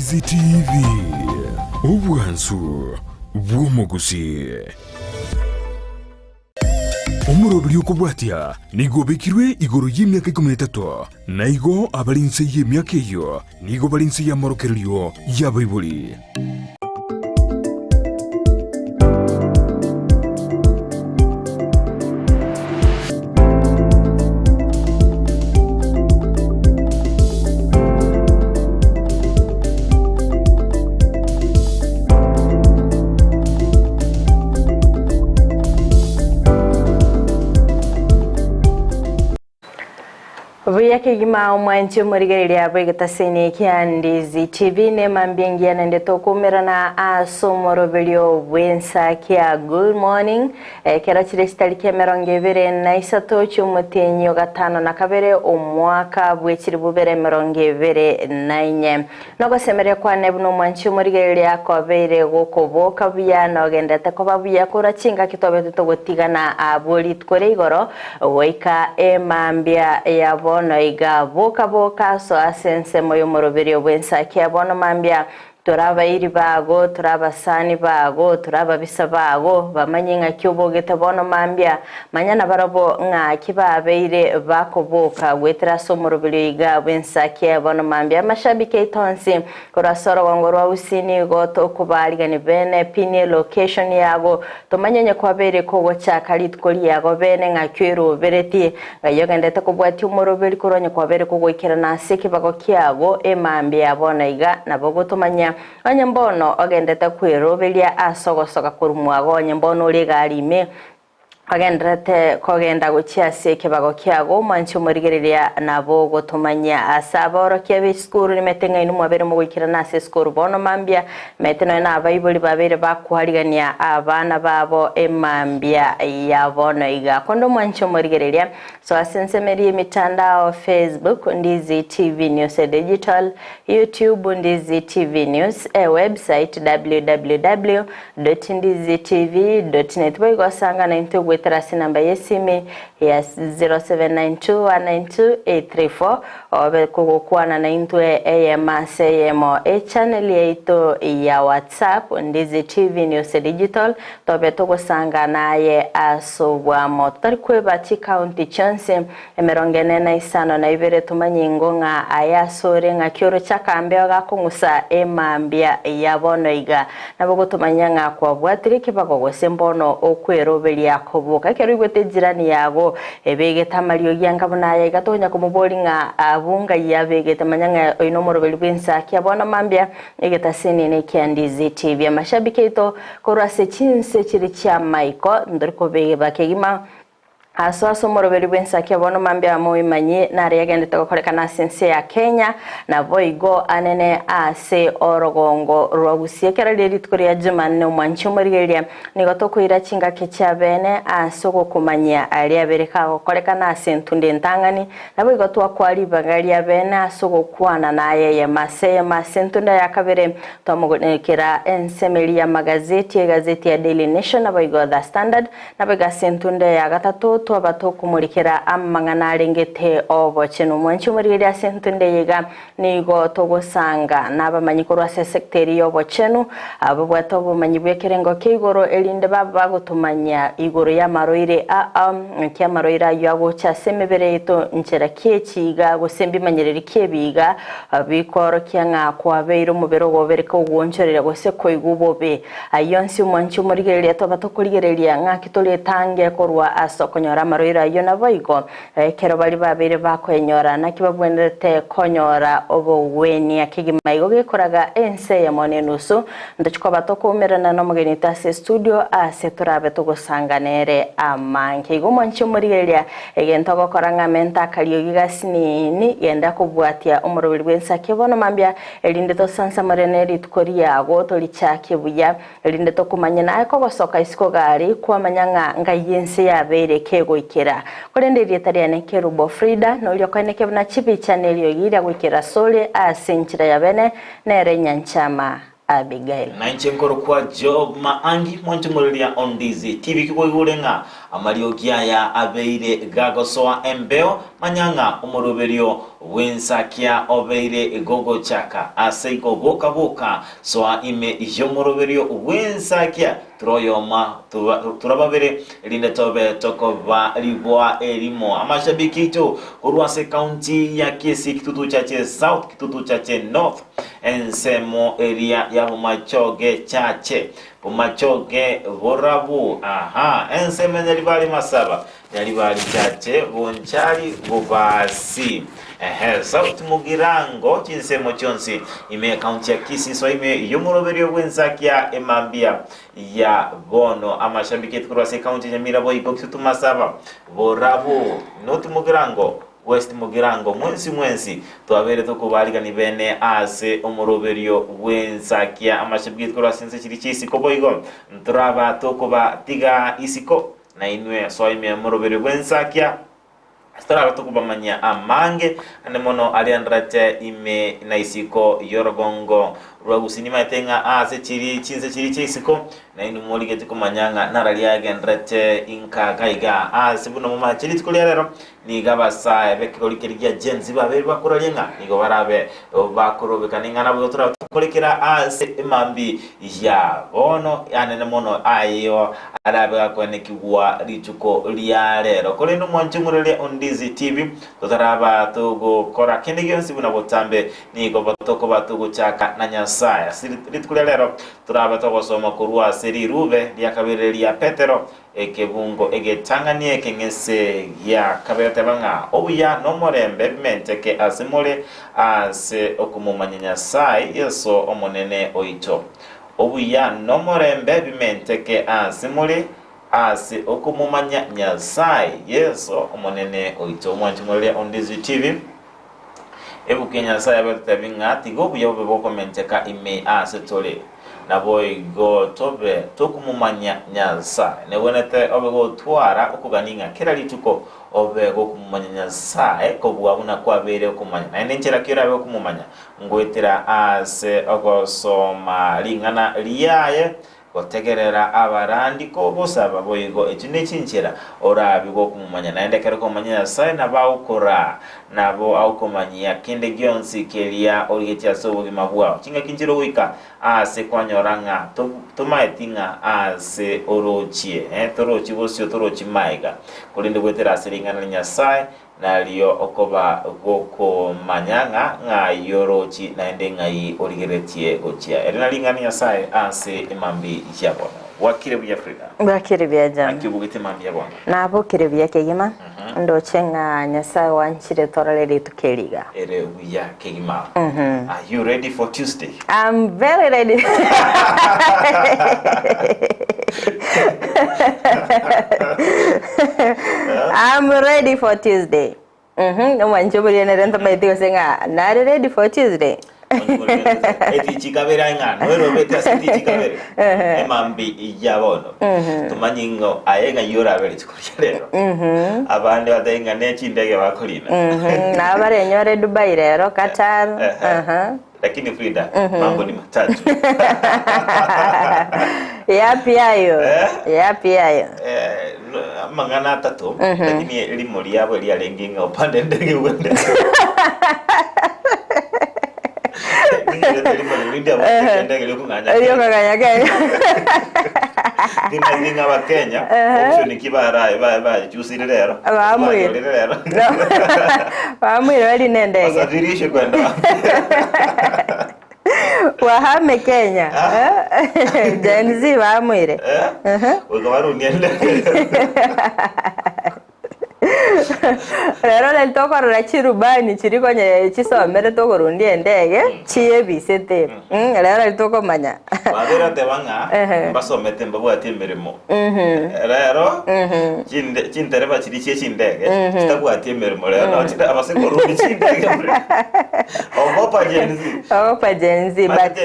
Ndizi TV ubwansu bw'omugusi omurobiri okubwatya nigobekirwe igoro y'emyaka 13 naigo abalinse y'emyaka eyo nigo balinse y'amorokereryo y'abaibuli. Vuyake gima umwanchi murigereri abwegeta sene kia Ndizi TV ne mambingi ya nende tokumira na asomorobelio wensa kia good morning kera chile stali kia merongevere na isato chumutenyo gatano na kabere umwaka bwechiri bubere merongevere na inye nogo semere kwa nebuno umwanchi murigereri yako vere gokoboka buya na ogendete koba buya kura chinga kitobe tutogotiga na aboli tukore igoro weika mambia ya bono iga boka so asense moyo moroberi obwensa kia bono mambia turaba iri bago turaba sani bago turaba bisa bago bamanyinga kyobogete bono mambia manyana barabo nga kibabeire bakoboka gwetera somoroberi iga bwensa kia bono mambia mashabike itonsi kurasoro wangorwa usini goto kubaligani bene pini location yago tomanyanya kwabere kogo chakali tukoli yago bene nga kyero bereti gayogendete kubwati umoroberi kuronye kwabere kogo ikera na seki bago kiago mambia bono iga nabogo tomanya anyambono ogendete kwirobelia asogosoka kurumwago anyambono legalime agendete kogenda guchiase kibago kiago manchi murigereria nabo gotomanya asaboro kiabe skuru nimetenga inu mwabere mugikira nase skuru bono mambia meteno na abaibuli babere bakuharigania abana babo emambia yabono iga kondo manchi murigereria so asensemeri mitandao Facebook Ndizi TV News Digital, YouTube Ndizi TV News, website www.ndizitv.net boy sanga na into gweterasi namba yesimi yes 0792192834 obe kugokwana na into AMSAMO channel yeito ya WhatsApp Ndizi TV News Digital tobe tugosanga naye asobwa motari kweba chi county chance emerongene na isano na ibere tumanyingo nga ayasore nga kyoro chakambe gakungusa emambia yabono iga nabogo tumanyanga kwa bwatire kibago gosembono okwerobeli yakoboka kero igwete jirani yago ebege tamalio yanga bunaya igatonya kumuboli nga abunga yabege tamanyanga inomorobeli bwensa kyabona mambia igeta senene kia Ndizi TV mashabike ito korase chinse chiri cha Michael ndoriko bege bakegima aso moroberi bwensa kia bono mambia muimanyi nari yagende tokoreka na sense ya Kenya na boigo anene ase orogongo rwagusie kera leri tukuri ya Jumanne umwanchi murigeria nigoto kuira chinga kecha bene asoko kumanya ali abereka gokoreka na sentunde ntangani na boigo twakwali bagali ya bene asoko kwana naye ya masentunda yakabere tomugonekera ensemeli ya magazeti ya Daily Nation na boigo The Standard na boigo sentunde ya gatatu twabato kumurikira amangana arengete obocheno mwanchi murigeria sentunde yega nigo togosanga nabamanyikorwa se secteri yobocheno abo bwato bumanyi bwekerengo kigoro elinde baba gutumanya igoro ya maroire kya maroira yago cha semebere ito nchera kiechiga gosembi manyereri kiebiga bikoro kyanga kwabeiro mubero gobereka ugonchorera gose koigubobe ayonsi mwanchi murigeria tobato kurigeria ngakitole tange korwa asokonyora maroira yona boigo kero bali babere bakwenyora nakibabwendete konyora oboweni akigimaigo gekoraga ense ya monenusu ndachiko batokumerana no mugeni tase studio ase turabe tugosanganere amanke igomwanchi murigeria egento gokoranga menta kaliyo gigasini yenda kubwatia umurobiri bwensa kibono mambia elinde to sansa moreneri tukoria go tolichake buya elinde to kumanya na ko gosoka isiko gari kwa manyanga ngayense yabere kego ikera korenderie tariane kerubo Frida no lyo kweneke na chipi channel yo gira gwikira sole asenchira ya bene nere nyanchama Abigail na nchenkoro kwa Job Maangi mwantumuriria Ondizi TV kikoigurenga amariogia ya abeire gagosoa embeo manyanga umuroberio wensakia obeire gogo chaka aseiko boka soa ime yomuroberio wensakia troyoma turababere linde tobe tokoba libwa elimo amashabiki tu Uruase County ya Kisii kitutu chache South kitutu chache North ensemo area ya Bumachoge chache Bumachoge Borabu ensemo nyalibali masaba nyalibali chache bonchali bobasi South Mugirango chinsemo chonsi ime county ya Kisii so ime yomuroberio wensakia emambia ya bono amashabiki Uruase County ya Mirabo ibokitu masaba Borabu North Mugirango West Mugirango mwensi twabere tukubalika ni bene ase umuroberio wensakia amashabiki Uruase chiri chisiko boigo ntraba tukuba tiga isiko na inwe so ime umuroberio wensakia Stara tukuba manya amange anemono aliandrate ime na isiko yorogongo rwagusini tenga ase chiri chinse chiri chisiko na inu molige tukumanyanga naraliage andrate inka kaiga ase buno mama chiri tukuliarero ni gabasa bekolikirigia jenzi babiri bakuralenga nigo barabe bakurobekaninga nabo tukulikira ase mambi ya bono anemono ayo arabe gakonekiwa richuko liarero koleno mwanchumurele Ondizi TV tutaraba tugo kora kendigionsi buna botambe nigo batoko batugo chaka na Nyasaye ritkulelero turaba togosoma kurua seri rube ya kabere ya Petero ekebungo egetanganie kengese ya kabete banga obuya no morembe menteke asimole ase okumumanya Nyasaye yeso omonene oito obuya no morembe bimenteke asimole ase okumumanya Nyasaye yeso omonene oito mwantumule Ondizi TV ebu Kenya saya betabinga tigo buya bebo menteka ime ase tole na boy go tobe tokumumanya Nyasaye ne wenete obego twara okuganinga kera lituko obego kumumanya Nyasaye ko bwabuna kwabere okumanya na nenchera kira bego kumumanya ngwetera ase ogosoma lingana liyaye gotegerera abarandi ko bosaba boyigo ekine kinchera orabigo kumumanya naendekera kumanya Nyasaye nabawukora nabo awukomanya kende gyonsi kelia origetia sobo gimabwa kinga kinchiro wika ase kwanyoranga tomaitinga ase orochie torochi bosio torochi maiga kulinde gwetera asiringana Nyasaye nalio okoba goko manyanga nga yorochi naende ngai origeretie gochia erina lingana Nyasaye ase imambi icyabona wakire bya Frida bakire bya jana akibugite mambi yabona nabo kire bya kegima ndo chenga Nyasaye wanchire toralere tukeliga ere bya kegima Are you ready for Tuesday? I'm very ready. I'm ready for Tuesday. Mwanchobuli nerenta maitio senga not ready for Tuesday. Eti chikabera ngano ero beta siti chikabera emambi ijabono tumanyingo ayenga yora bere chikurero abande batainga nechindege bakolina na bare nyore Dubai rero Qatar lakini Frida mambo ni matatu yapi hayo mangana tatu lakini elimu liabo lialenginga upande ndege wende Ninga wa Kenya option kibara ba juice rero Wamwire wali nendege asafirishe kwenda wahame Kenya Gen Z wamwire ukawaru ngende rero lentoko rachirubani chiriko nye chisomere toko rundi endege chiye bisete rero litoko manya babera tebanga basomete mbabwati emirimo rero chintereba chiri chye chindege chitabwati emirimo rero abaseko rundi chindege opa Gen Z but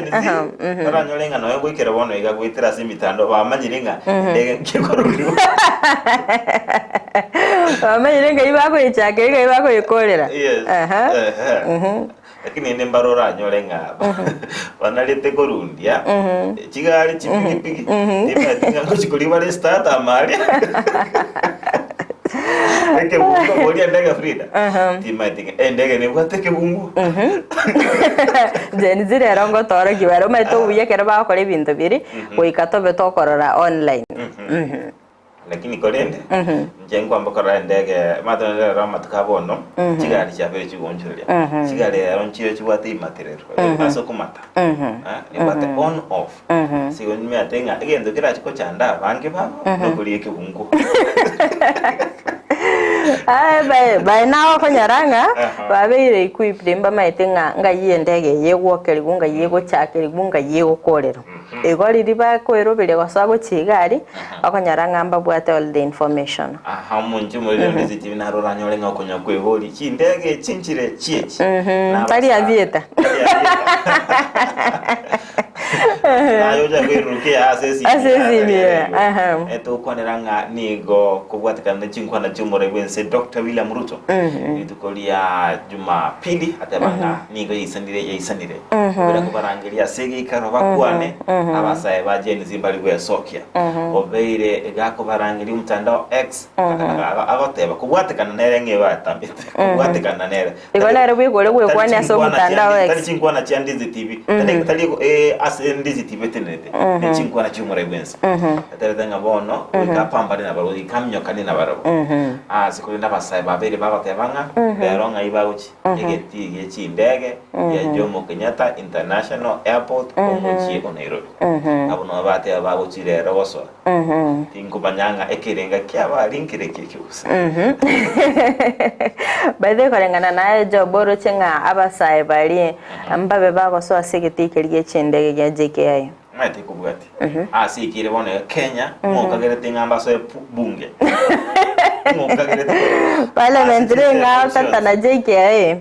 nyolenga noyo gwikera bono iga gwitira simitando bamanyiringa ndege kikorundi Mama irenga ibako ichake irenga ibako ikolera lakini ne mbarora nyore ngaba banalete korundia chigari chipigipigi timatinga kuchikuri wale starter mali eke bungo bolia ndege Frida timatinga ndege ne kwateke bungu Gen Z rongo toro kiwaro meto uye kera ba kore bintu biri kuikato beto korora online lakini korende njengo ambakora ndege matana rama tukabono chigari cyabere chigonjuria chigari yaronchire chibwate imaterero aso kumata ni bate on off sigo nime atenga egendo kira chiko chanda bange babo nokuriye kibungu by now konyaranga babeire equipped mba maitenga ngayiye ndege yegwokeri gunga yego chakeri gunga yego korero egori riba koero bire gwasago chigari akonyaranga mba bwate all the information munju muri visitive na roranyole ngakonya kwebori chindege chinchire chiechi tari avieta nayo jabiruke asesi eto kwaneranga nigo kubwatikana chinkwana chumore wense Dr. William Ruto nitukolia Jumapili atabanga nigo yisanire kubera kubarangiria sege ikaroba kwane abasaye bajeni zimbali gwe Sokia obeire gako barangiri mtandao X agoteba kubwatikana nerenge batambite kubwatikana nere igolere bwigole gwe kwane aso mtandao X tali chinkwana cha Ndizi TV tali Ndizi TV tenete ni chinkwana chumore wense atabanga bono ukapambana na baro ikamnyo kanina baro sikulinda basaye babere babatebanga beronga ibauchi egeti gechindege ya Jomo Kenyatta International Airport omuchi Nairobi abuno bate ababuchi rero boso tingubanyanga ekirenga kyaba linkire kikyusa baide korengana naye joboro chenga abasaye bali ambabe bagoso asegeti kirige chindege ya JKI mate kubwati asikire bone Kenya mukagere tingamba so bunge Parliament ngao tata na JKI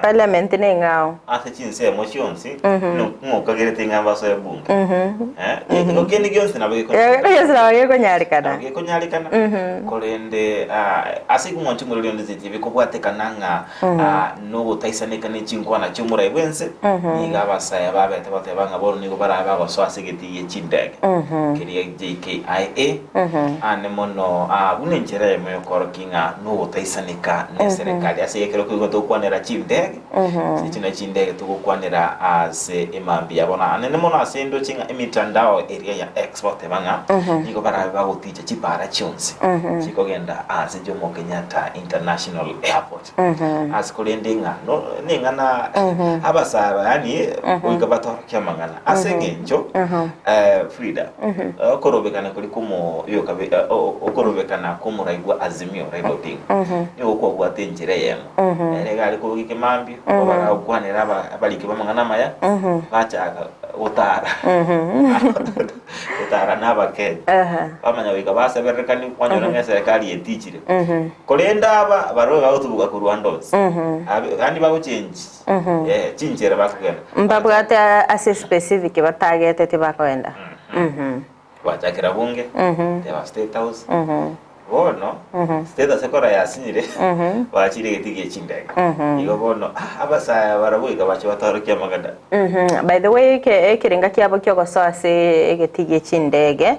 Parliament ngao ase chinse motionsi no kagere tingamba so bunge okeni gyonse nabage ko nyarikana kolende asiku mwanchu muri Ndizi TV kubwatekananga no gutaisaneka ni chinkwana cyumura ibwense niga basaya babete batebanga boro nigo baraba baso asegeti yechindege kiriye JKIA ane mono bunenjere mo korokinga no gutaisaneka ne serikali asiyekero kwigoto kwanera chindege sichina chindege tukukwanera ase imambi yabona ane mono asendo chinga imitandao area ya export banga nigo baraba guticha chipara chonse chikogenda ase Jomo Kenyatta International Airport asikolendinga no ningana abasaba yani uikabatora kyamangana asengenjo Frida okorobekana kuri kumo yo kabe okorobekana kumuraigwa Azimio Raila Odinga ni uko gwatenjire yemo erega ari kubike mambi obara kwanera abalike bamangana maya bacha utara nabake bamanya wika baseberekani kwanyora nge serikali yetichire kolenda aba baro bautubuka ku Rwandos kandi bago change chinjere bakugenda mbabwate ase specific batagete tibakoenda watakira bunge ya State House bono state sekora yasinire bachire getige chindege igo bono abasaya barabuika bacho batarukia maganda by the way ekiringa kyabo kyogoso ase egetige chindege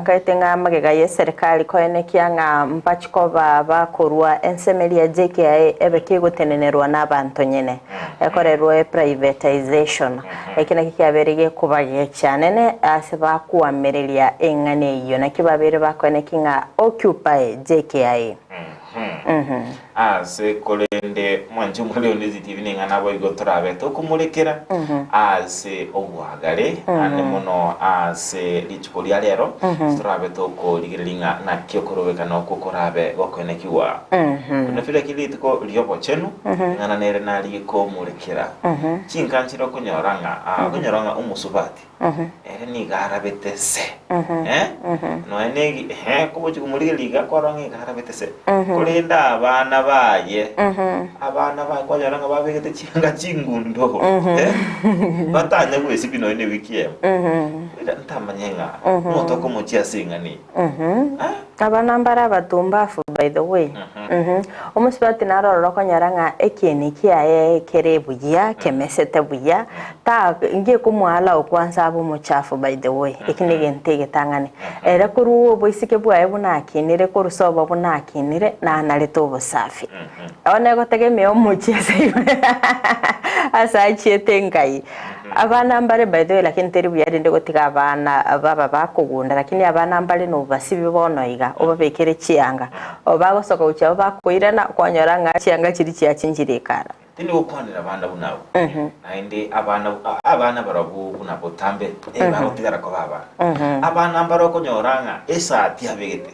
nkaitenga magega ye serikali koene kyanga mpachiko baba korwa ensemeli ya JKI ebekegotenenerwa n'abantu nyene ekorerwa privatization ekina kyaberege kubage cyane ase bakuamerelia engane iyo nakibabere bakoene kinga occupy JKI ase kolende mwanju muri Ndizi TV ninga nabo igotorabe to kumurekera ase obwagare ane mono ase lichikolia lero torabe to ko ligiringa na kyokorobeka no kokorabe gokene kiwa nafira kilitiko lyobo chenu ngana nere nali ko murekera chinkanchiro kunyoranga umusubati ere ni garabete se no enegi kubo chikumurigeliga kwarangi garabete se kolenda abana baye abana bakwanyaranga babegete chinga chingundo batanya kwesi bino wiki ntamanyenga moto ko muchia singani abana mbara batumbafu by the way omusibati narororo konyaranga ekieni kiaye kerebuya kemesete buya ta ngie kumwala okwanza abo muchafu by the way ekinige ntege tangane era kuru boisike bwaye bunakinire kurusoba bunakinire na naleto busafi one gotegemea omuchese asa chiete ngai abana mbare by the way lakini teribu yari ndego tiga abana baba bakugunda lakini abana mbare no basibi bono iga obabekere chianga obagosoka ucha bakwirana kwanyora nga chianga chiri chiachinjirikara tindi okwanira abana bunabo nainde abana barabu bunabo tambe barotigara ko abana mbaro konyoranga esati abegete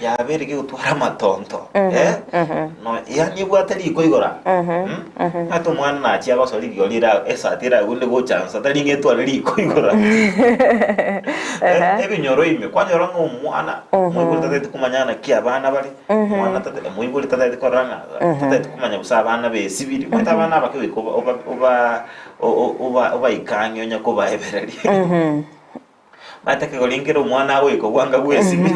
yaberege utwara matonto no yani bwatari koigora ato mwana na chia basori biolira esati ra gunde go chance atari ngetwara ri koigora ebinyoro ime kwanyoranga umwana mwibuli tatete kumanyana ki abana bali mwana tatete mwibuli tatete koranga tatete kumanya busa abana besibiri kwata abana bakebiko oba ikanyo nyako baeberari matake golingero mwana we ko gwanga gwesibi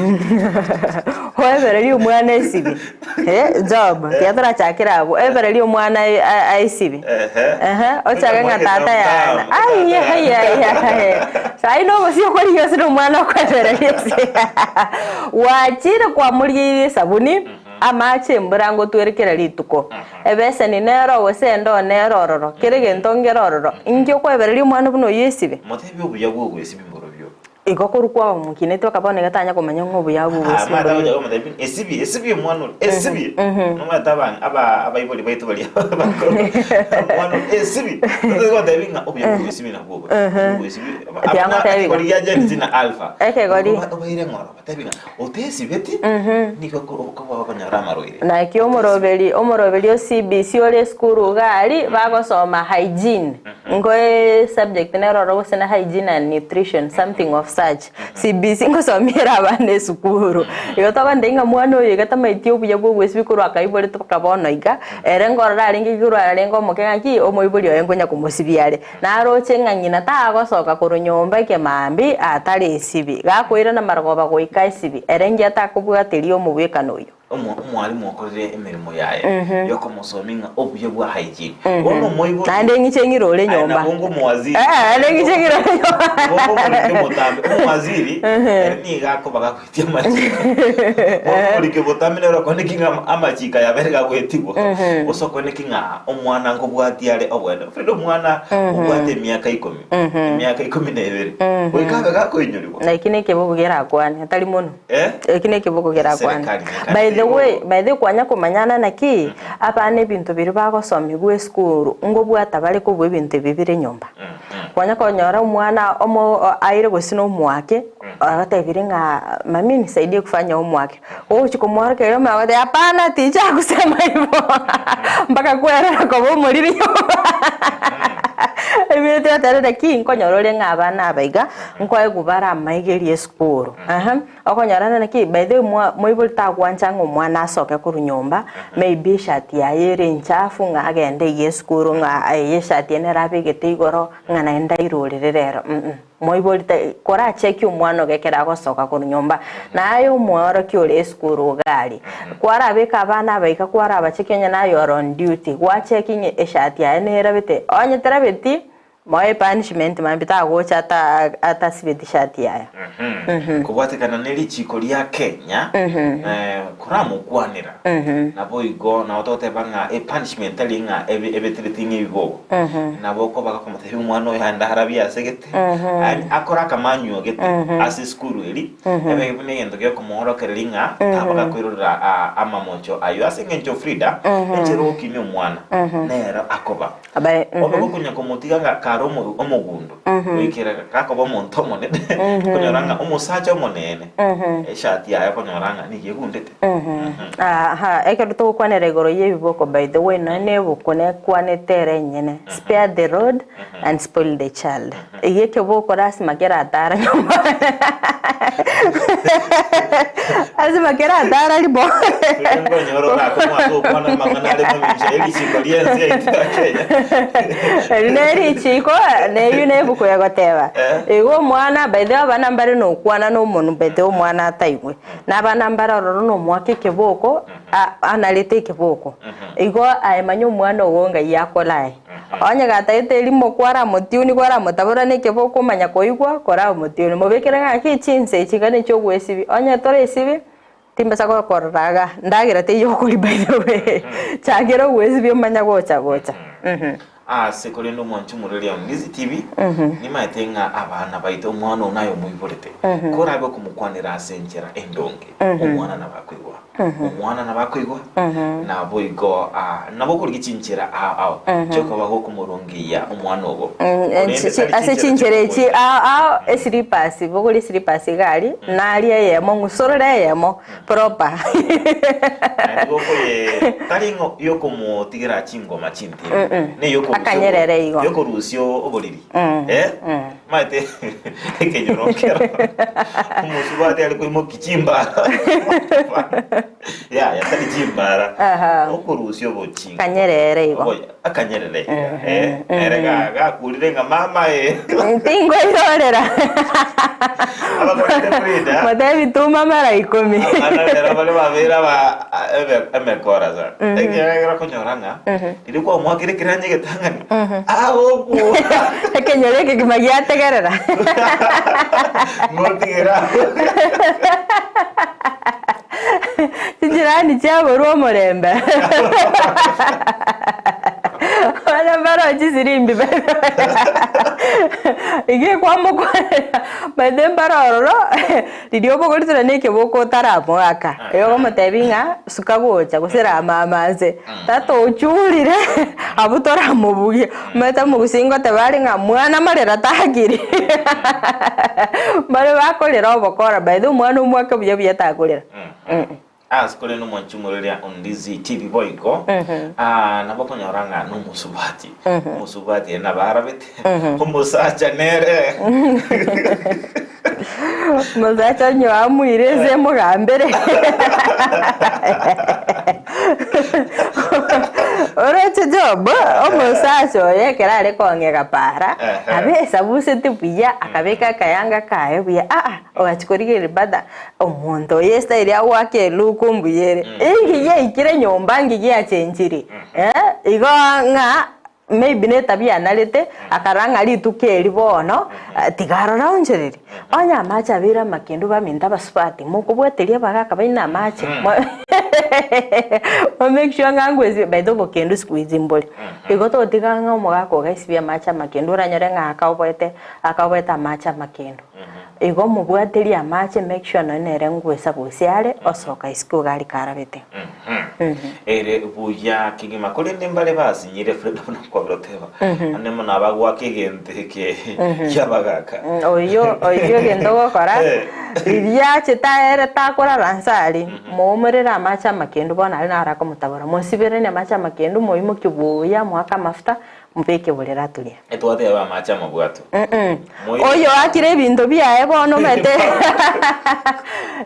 hoeberari umwana esibi job kiatora chakira abo eberari umwana aisibi ochaga ngatata yana ai sai no bosio kwari yose no mwana kweberari wachira kwa muri sabuni amache mburango twerekera lituko ebese ni nero wesendo nerororo kirege ntongerororo ingyo kweberari umwana buno yesibe motebi obuya bwo gwesibi ngorobyo igokuru kwa mukine to kabone gatanya kumenya ngobuya bwo gwesibi esibi umwana esibi no tabanga abayiboli baitu bali umwana esibi ngo dabinga obuya bwo gwesibi nabwo gwesibi bali ya jena alpha eke gori obayire ngoro batabinga otesi beti niko ko banyarama roire na ki omorobeli o CBC ole skuru gali bagosoma hygiene ngo subject neroro gusena hygiene and nutrition something of such CBC ngosomira abane skuru iyo to ndenga mwana oyo gatamaitio buya bwo gwesibi kuru akaibole to kabono iga erengorora aringi kuru arengo mokenga ki omoibuli oyo ngonya kumosibiare na roche nganyina ta gosoka kuru nyomba ke mambi atari sibi gakwira na margoba goika isibi erengi atakubwatirio mubwekano uyo umwalimu okorere emirimo yaye yoko musominga obuye bwa hygiene wono moyibo nande ngicengiro ole nyomba nabongo muwaziri nande ngicengiro wono mutambe umwaziri ni gako bagakwitia amachika wono like botamine ro konekinga amachika yaberega gwetibwo osoko nekinga omwana ngo bwatiare obwendo fredo mwana ubwate miaka 10 miaka 12 wekaga gako inyuribo na ikineke bugera akwani atari muno ikineke bugera akwani by the kwanya kumanyana naki abane bintu biri bagosomye gwe skuru ngo bwata bari ko bintu bibire nyomba kwanya konyora umwana omo aire gusino mwake agatebire nga mami nisaidie kufanya umwake chikomwake yo mawade hapana ticha kusema hivyo mpaka kwera kwa muri nyomba ebete atare naki nkonyorore ngabana abaiga nkwaye kubara maigeri skuru okonyarana naki by the moibulta kwanja ngomwana asoke kuru nyomba maybe shati yayere nchafu nga agende yeskuru nga yeshati nerabigete igoro nga naenda irorerero moibulta kora cheki umwana gekera gosoka kuru nyomba nayo mworo kyole skuru gali kwara abeka abana baika kwara abachekenya nayo on duty wa checking eshati yanerabite onye terabiti moye punishment mambita gocha ata sibiti shati yaya kubwate kana neli chiko lya Kenya kuramu kwanira nabo igo na otote banga punishment linga ebe treating ibigo nabo ko baka komate umwana yanda harabia segete akora kamanyo gete asi skuru eli ebe bune yendo gyo komoro kelinga abaka kwirura amamoncho ayo asengencho Frida echero kinyo mwana nera akoba abaye obukunya komotiga karomo omugundo wikira kakoba monto monene konyoranga omusacha monene eshati yayo konyoranga nigegundete ekeruto kwanere igoro yebiboko by the way nane bukone kwanetere nyene spare the road and spoil the child yeke boko rasima gera atara nyuma azima gera atara libo ngonyorora komwa kwana manganale mamisha elisi kolienze itake neri chi iko ne yune buko ya goteba ego mwana baithe abana mbare no kwana no muntu baithe omwana ataigwe nabana mbara roro no mwake keboko analete keboko ego ayemanyo mwana ogonga yakolae onye gataite limo kwara mutiuni kwara mutabura ne keboko manya koigwa kora mutiuni mubekera ngaki chinse chigane cyo gwesibi onye tore sibi timbesa ko koraga ndagira te yo kuri by the way chagero gwesibi manya gocha sekore no mwanchu murelia Ndizi TV ni maetenga abana baito mwana unayo muiborete kora abe kumukwanira asenjera endonge umwana nabakwigwa umwana nabakwigwa nabo igo nabo kuri gichinjera cyoko baho kumurongiya umwana obo ase chinjerechi esiripasi bogori siripasi gali nali yemo ngusorore yemo proper ngoko ye taringo yoko mutigira chingoma chinti ne yoko akanyerere igo yoko rusyo oboriri mate kenyurokera umusubate ali ko kichimba ya tali chimbara oko rusyo bochinga kanyerere igo akanyerere erega gakulirenga mama tingo irorera mate bituma mara 10 ana bale babera ba emekora za ekera konyoranga ilikuwa mwakire kiranye getangani oku kenyereke kimagiate gerera ngotigera jirani chabo ruo morembe Wala baro jisirimbi ige kwa mukwa bade baroro didio bogoritsira neke boko taramo aka yo mutebinga sukagocha gusira mamaze tato uchurire abutora mubuye meta mugusingo tebari nga mwana marera tahagiri bare bakolera obokora bade umwana umwaka buye byatakolera sikole no mwanchu murelia Ndizi TV boyko nabo konyoranga no musubati na barabete umusacha nere musacha nyo amuireze mugambere oroche job umusacha yekera ari kongega para abesa busete buya akabeka kayanga kae buya ogachikorigere bada omuntu yesta iri awake lukumbuyere ingiye ikire nyomba ngiye achenjiri igo nga maybe ne tabia nalete akaranga litukeri bono tigarora onjereri onya macha bira makindu baminda basupati mukubweteria bagaka baina macha make sure ngangwezi bedo bokendu squeeze mbole igo to tiganga omugako gaisibia macha makindu ranyore nga akabweta macha makindu igo mubweteria macha make sure no nere ngwesa busiare osoka isiko gali karabete ere buya kigima kole ndembale basinyire Fredo no kwaboteba anemo nabagwa kigente ke yabagaka oyo gendo gokora iria chitaere takora ransari momurira macha makendu bona ari narako mutabara musibere ne macha makendu moimo kibuya mwaka mafuta mpeke bolera tulia etwate ba macha mabwato oyo akire bintu byae bono mete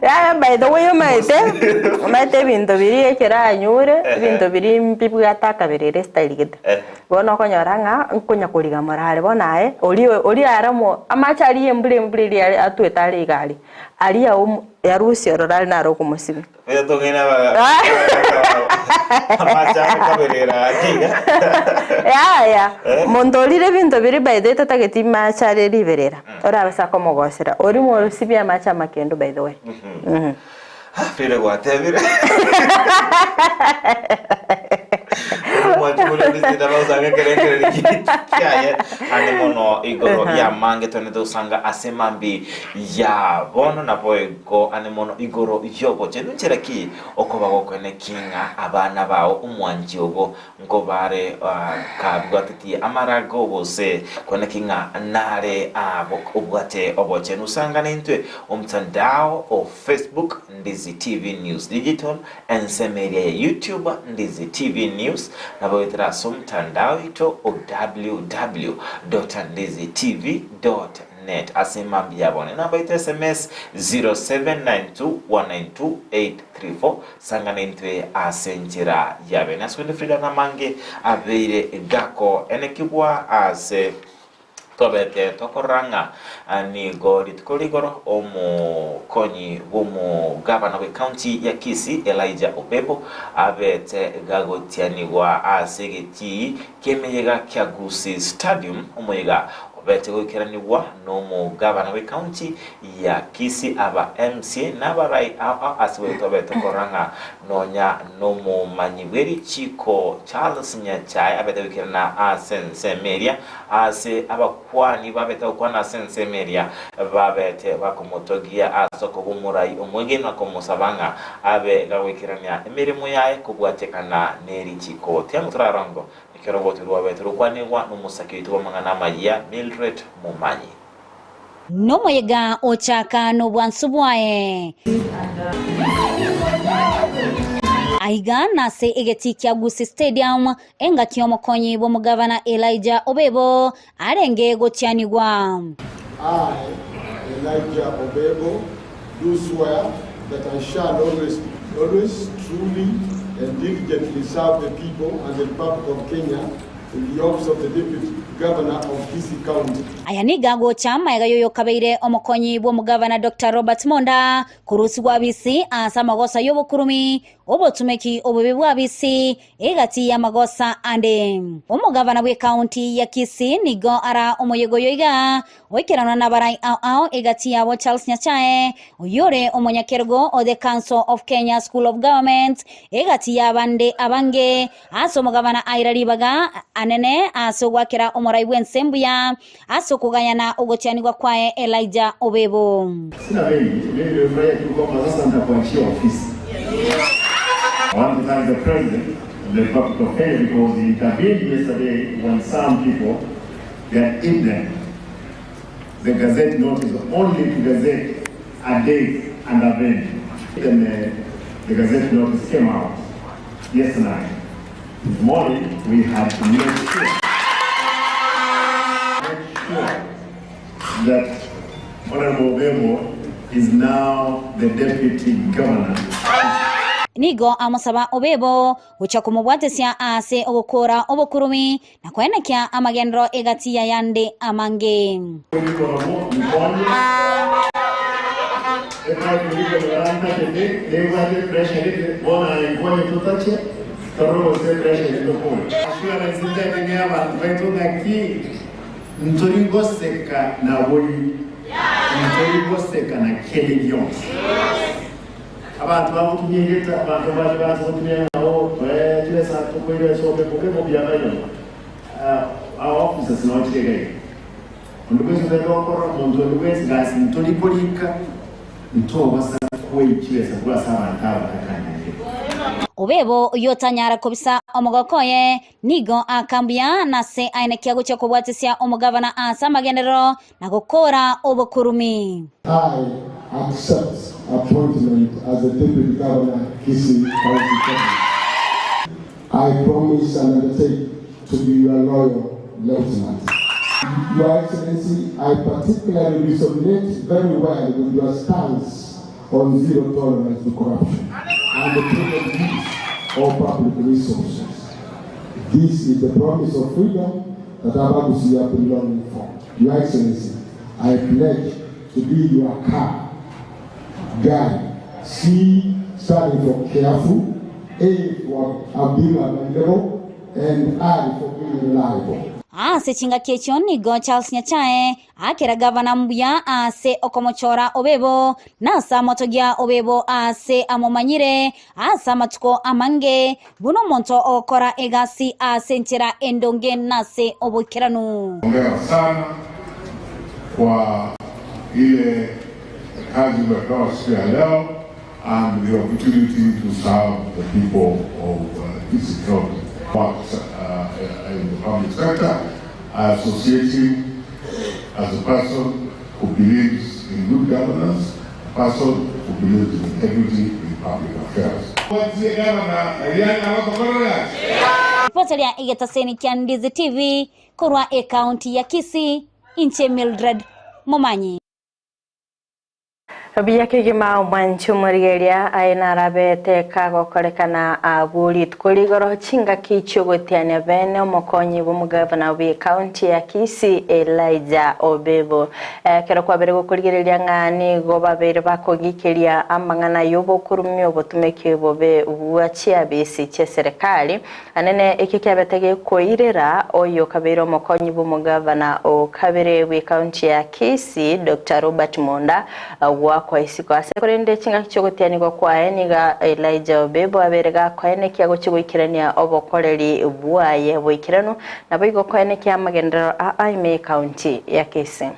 ya by the way mete bintu biri ekera anyure bintu biri mpibwata kabirere style gite bono konyoranga nkunya kuriga morale bonae oli aramo amacha ali embule atwetale igali ali ya Russia rorali naro kumusibi eto ngena ba amacha kabirera akiga ya mondolire bintu biri by the way tageti macha riberera ora basa como gosera ori mo rusibia macha makendo by the way Fredo gwatebire mwanchu murelia ndisita bausange kerengere kiaye anemono igoro ya mange tone usanga asemambi ya bono na boygo anemono igoro yobo chenunchera ki okoba gokene kinga abana bao umwanji ogo ngo bare kabwatiti amarago bose kone kinga nare obwate oboche nusanga nintwe omtandao o Facebook Ndizi TV News Digital ensemeria ya YouTube Ndizi TV News na bawetera somtandao ito www.ndizitv.net asemambi yabone na bawete SMS 0792192834 sanga nintwe asenjira yabe na swende Frida na mange abeire gako enekibwa ase tobete tokoranga ni goli tukoligoro omukonyi bomu gavana we county ya Kisii Elijah Obebo abete gagotianigwa asegeti kemeyega kya Gusii Stadium omuyega obete gokiranibwa no gavana we county ya Kisii aba MC nabarai aswe tobete koranga nonya no mu manyibweri chiko Charles Nyachai abete gokirana asense media ase abakwani babete okwana sense media babete bakomotogia asoko bumurai omwege nakomusabanga abe gawikirania emirimo yae kubwatekana neri chiko tiamu turarongo ikiroboti rwabete rukwanirwa n'umusakirito w'amangana magia Mildred Mumanyi Nomwega ochaka no bwansubwae aiga nase egeti kya Gusii Stadium enga kyomokonyi bo mugavana Elijah Obebo arenge gotianigwa. I, Elijah Obebo, do swear that I shall always truly and diligently serve the people and the Republic of Kenya in the office of the Deputy Governor of Kisii County. Ayaniga gochama yagayoyo kabeire omokonyi bo mugavana Dr. Robert Monda kurusi gwa Bisi asa magosa yobokurumi obotumeki obube bwa Bisi egati ya magosa ande omugavana we county ya Kisii nigo ara omoyegoyoiga oikerana nabarai ao egati ya Charles Nyachai oyore omonyakergo o the Council of Kenya School of Government egati ya bande abange aso mugavana airalibaga anene aso gwakera omorai wensembuya aso kugayana ogotianigwa kwae Elijah Obebo. Sina leo mbaya tulikuwa sasa nitakuachia ofisi. I want to thank the President of the Republic of Kenya because he intervened yesterday when some people got ignorant. The Gazette notice only to Gazette a day and a venue. Then the Gazette notice came out yesterday. This morning we had to make sure that Honorable Obebo is now the Deputy Governor. Nigo amusaba Obebo ucha kumubwatesia ase ogokora obokurumi na kwenekya amagendro egati ya yande amange. Ntorigoseka na boyi ntorigoseka na kelelion abantu babutunyegeta abantu baje kutunyanaho twesa tukwira sobe kuko byanayo offices no chegay ndugeze ndokora mundu ndugeze gasi ntoripolika ntobasa kwechesa kwa sabantaba kakanye. Obebo yotanyara kobisa omogokoye nigo akambia nase aine kiago cyo kubwatesia omugavana asa magendero na gukora obokurumi. I accept appointment as a Deputy Governor Kisii County. I promise and undertake to be your loyal lieutenant. Your Excellency, I particularly resonate very well with your stance on zero tolerance to corruption and the prudent use of public resources. This is the promise of freedom that our Gusii have been longing for. Your Excellency, I pledge to be your car, guide, C standing for careful, A for being available, and I for being reliable. Ase chinga kecho nigo Charles Nyachai akera gavana mbuya ase okomochora Obebo nasa motogia Obebo ase amomanyire asa matuko amange buno monto okora egasi ase nchera endonge nase obokeranu. Ongera sana kwa ile kazi mliopewa siku ya leo and the opportunity to serve the people of Kisii County. In the public sector, I associate him as a person who believes in good governance, a person who believes in integrity in public affairs. Ripoti ya Igetaseni Kiandizi TV kurwa county ya Kisii inche Mildred Mumanyi. Biya kigima mwanchu murigeria aina rabete kago korekana abulit kuligoro chinga kichugotiane bene omokonyi b'umugavana wa county ya Kisii Elijah Obebo kero kwabere gukurigeria ngani go babere bakogikiria amangana y'obukurumyo obutumeke bobe bwachia bisi che serikali anene ikikyabetege koirera oyo kabere omokonyi b'umugavana o kabere wa county ya Kisii Dr. Robert Monda kwa isiko asekorende chinga kichogotiani kwa eniga Elijah Obebo aberega kwa ene kiago chigwikirania obokoreri bwaye bwikirano nabo igokwane kya magendero aime county ya Kisii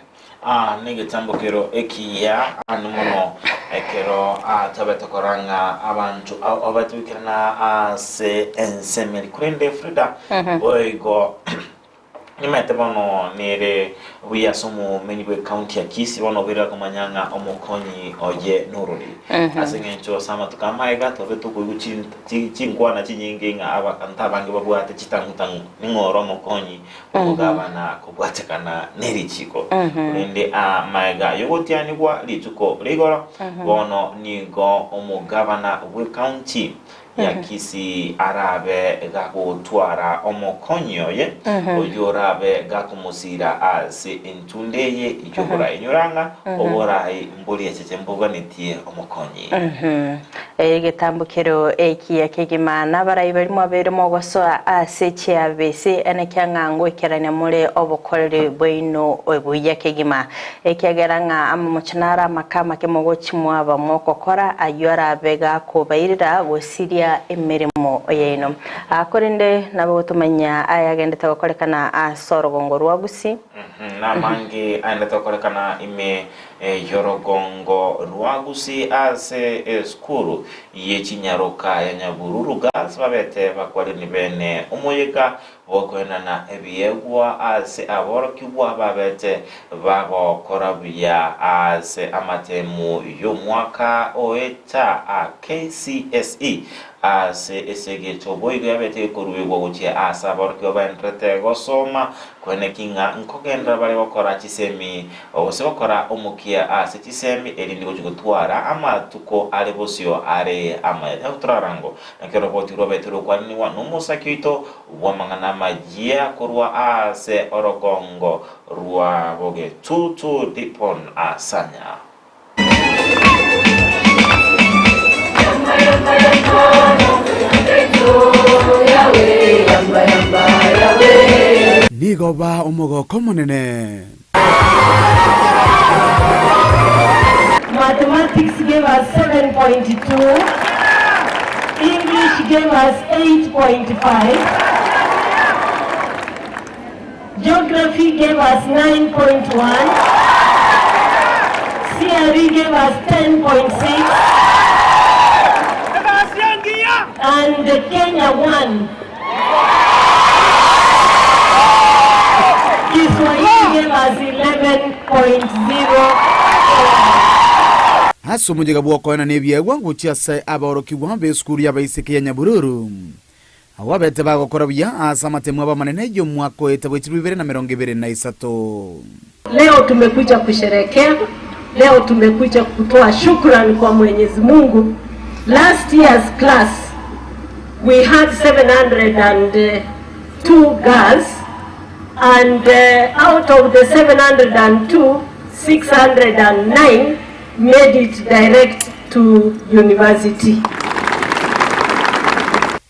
Negitambukiro ekiya anumono ekero tabetokoranga abantu abatwikirana se ensemeli kurende Frida boygo nimete bono nere wiya somo menibwe county ya Kisii bono bira kumanyanga omokonyi oye nururi asengencho sama tukamaiga tobeto kuguchi chingwana chinyinginga abakanta bangi babwate chitangutangu ningoro omokonyi omugabana kubwatekana nerichiko nende maiga yogotiani kwa lituko ligoro bono nigo omugabana we county ya Kisii arabe gakutwara omokonyo ye oyorabe gakumusira ase entundeye icyobora inyuranga oborayi mbuli yacheche mbuga netie omokonyi getambukiro ekiya kigimana barayi barimo aberemo gosoa ase cyabese ene kyangango kerane muri obukorere bwino obuya kigima ekyagaranga amuchanara makama kemogo chimwa bamwokokora ayorabe gakubairira gosiria emirimo yeno akorinde nabo tumanya ayagende takorekana asorogongo rwagusi namangi aenda takorekana ime yorogongo rwagusi ase skuru yechinyaruka ya Nyabururu Girls babete bakwari ni bene umuyiga bokwena ebiyegwa ase aborokibwa babete bagokora bya ase amatemu y'umwaka oeta KCSE ase esegecho boyiga yabete koruwegwa guchya asa aborokibwa baentrete gosoma kwene kinga nkogenda bali bakora chisemi obose bakora umukia ase chisemi elindi gutwara amatuko alebosio are ama uturarango nakero boti robetero kwani wa numusakito wamangana majia kurwa ase orogongo ruwa boge tutu dipon asanya Nigoba omogoko munene. Mathematics gave us 7.2. English gave us 8.5. Geography gave us 9.1. CRE gave us 10.6. And Kenya won. Kiswahili gave us 11.0. Haso mujega bwoko na nebyegwa guchya sai abarokibwa be skuru ya baiseke ya Nyabururu awabete bagokora bya asamatemu abamanene yo mwako etabwe 2023. Leo tumekuja kusherekea, leo tumekuja kutoa shukrani kwa Mwenyezi Mungu. Last year's class we had 702 girls and out of the 702 609 made it direct to university.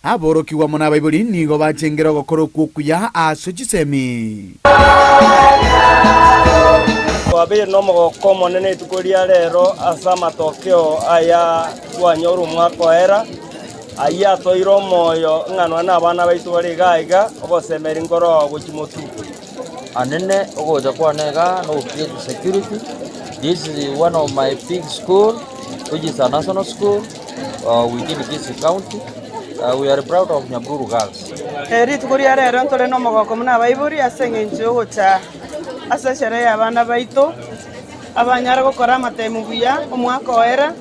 Aborokiwa mona Bible nigo bachengera gokoro kukuya aso chisemi. Wabiri no mogoko monene tukoria rero asa matokeo aya twanyoru mwaka era aya toiro moyo ngano na bana baitu bari gaiga ogosemera ingoro guchimotu anene ogoja kwanega no create security. This is one of my big school, which is a national school within Kisii County. We are proud of Nyabururu Girls. Eri tukuria rero ntore no mogoko muna baiburi asengenje gocha asachere abana baito abanyara gukora matemu buya omwaka oera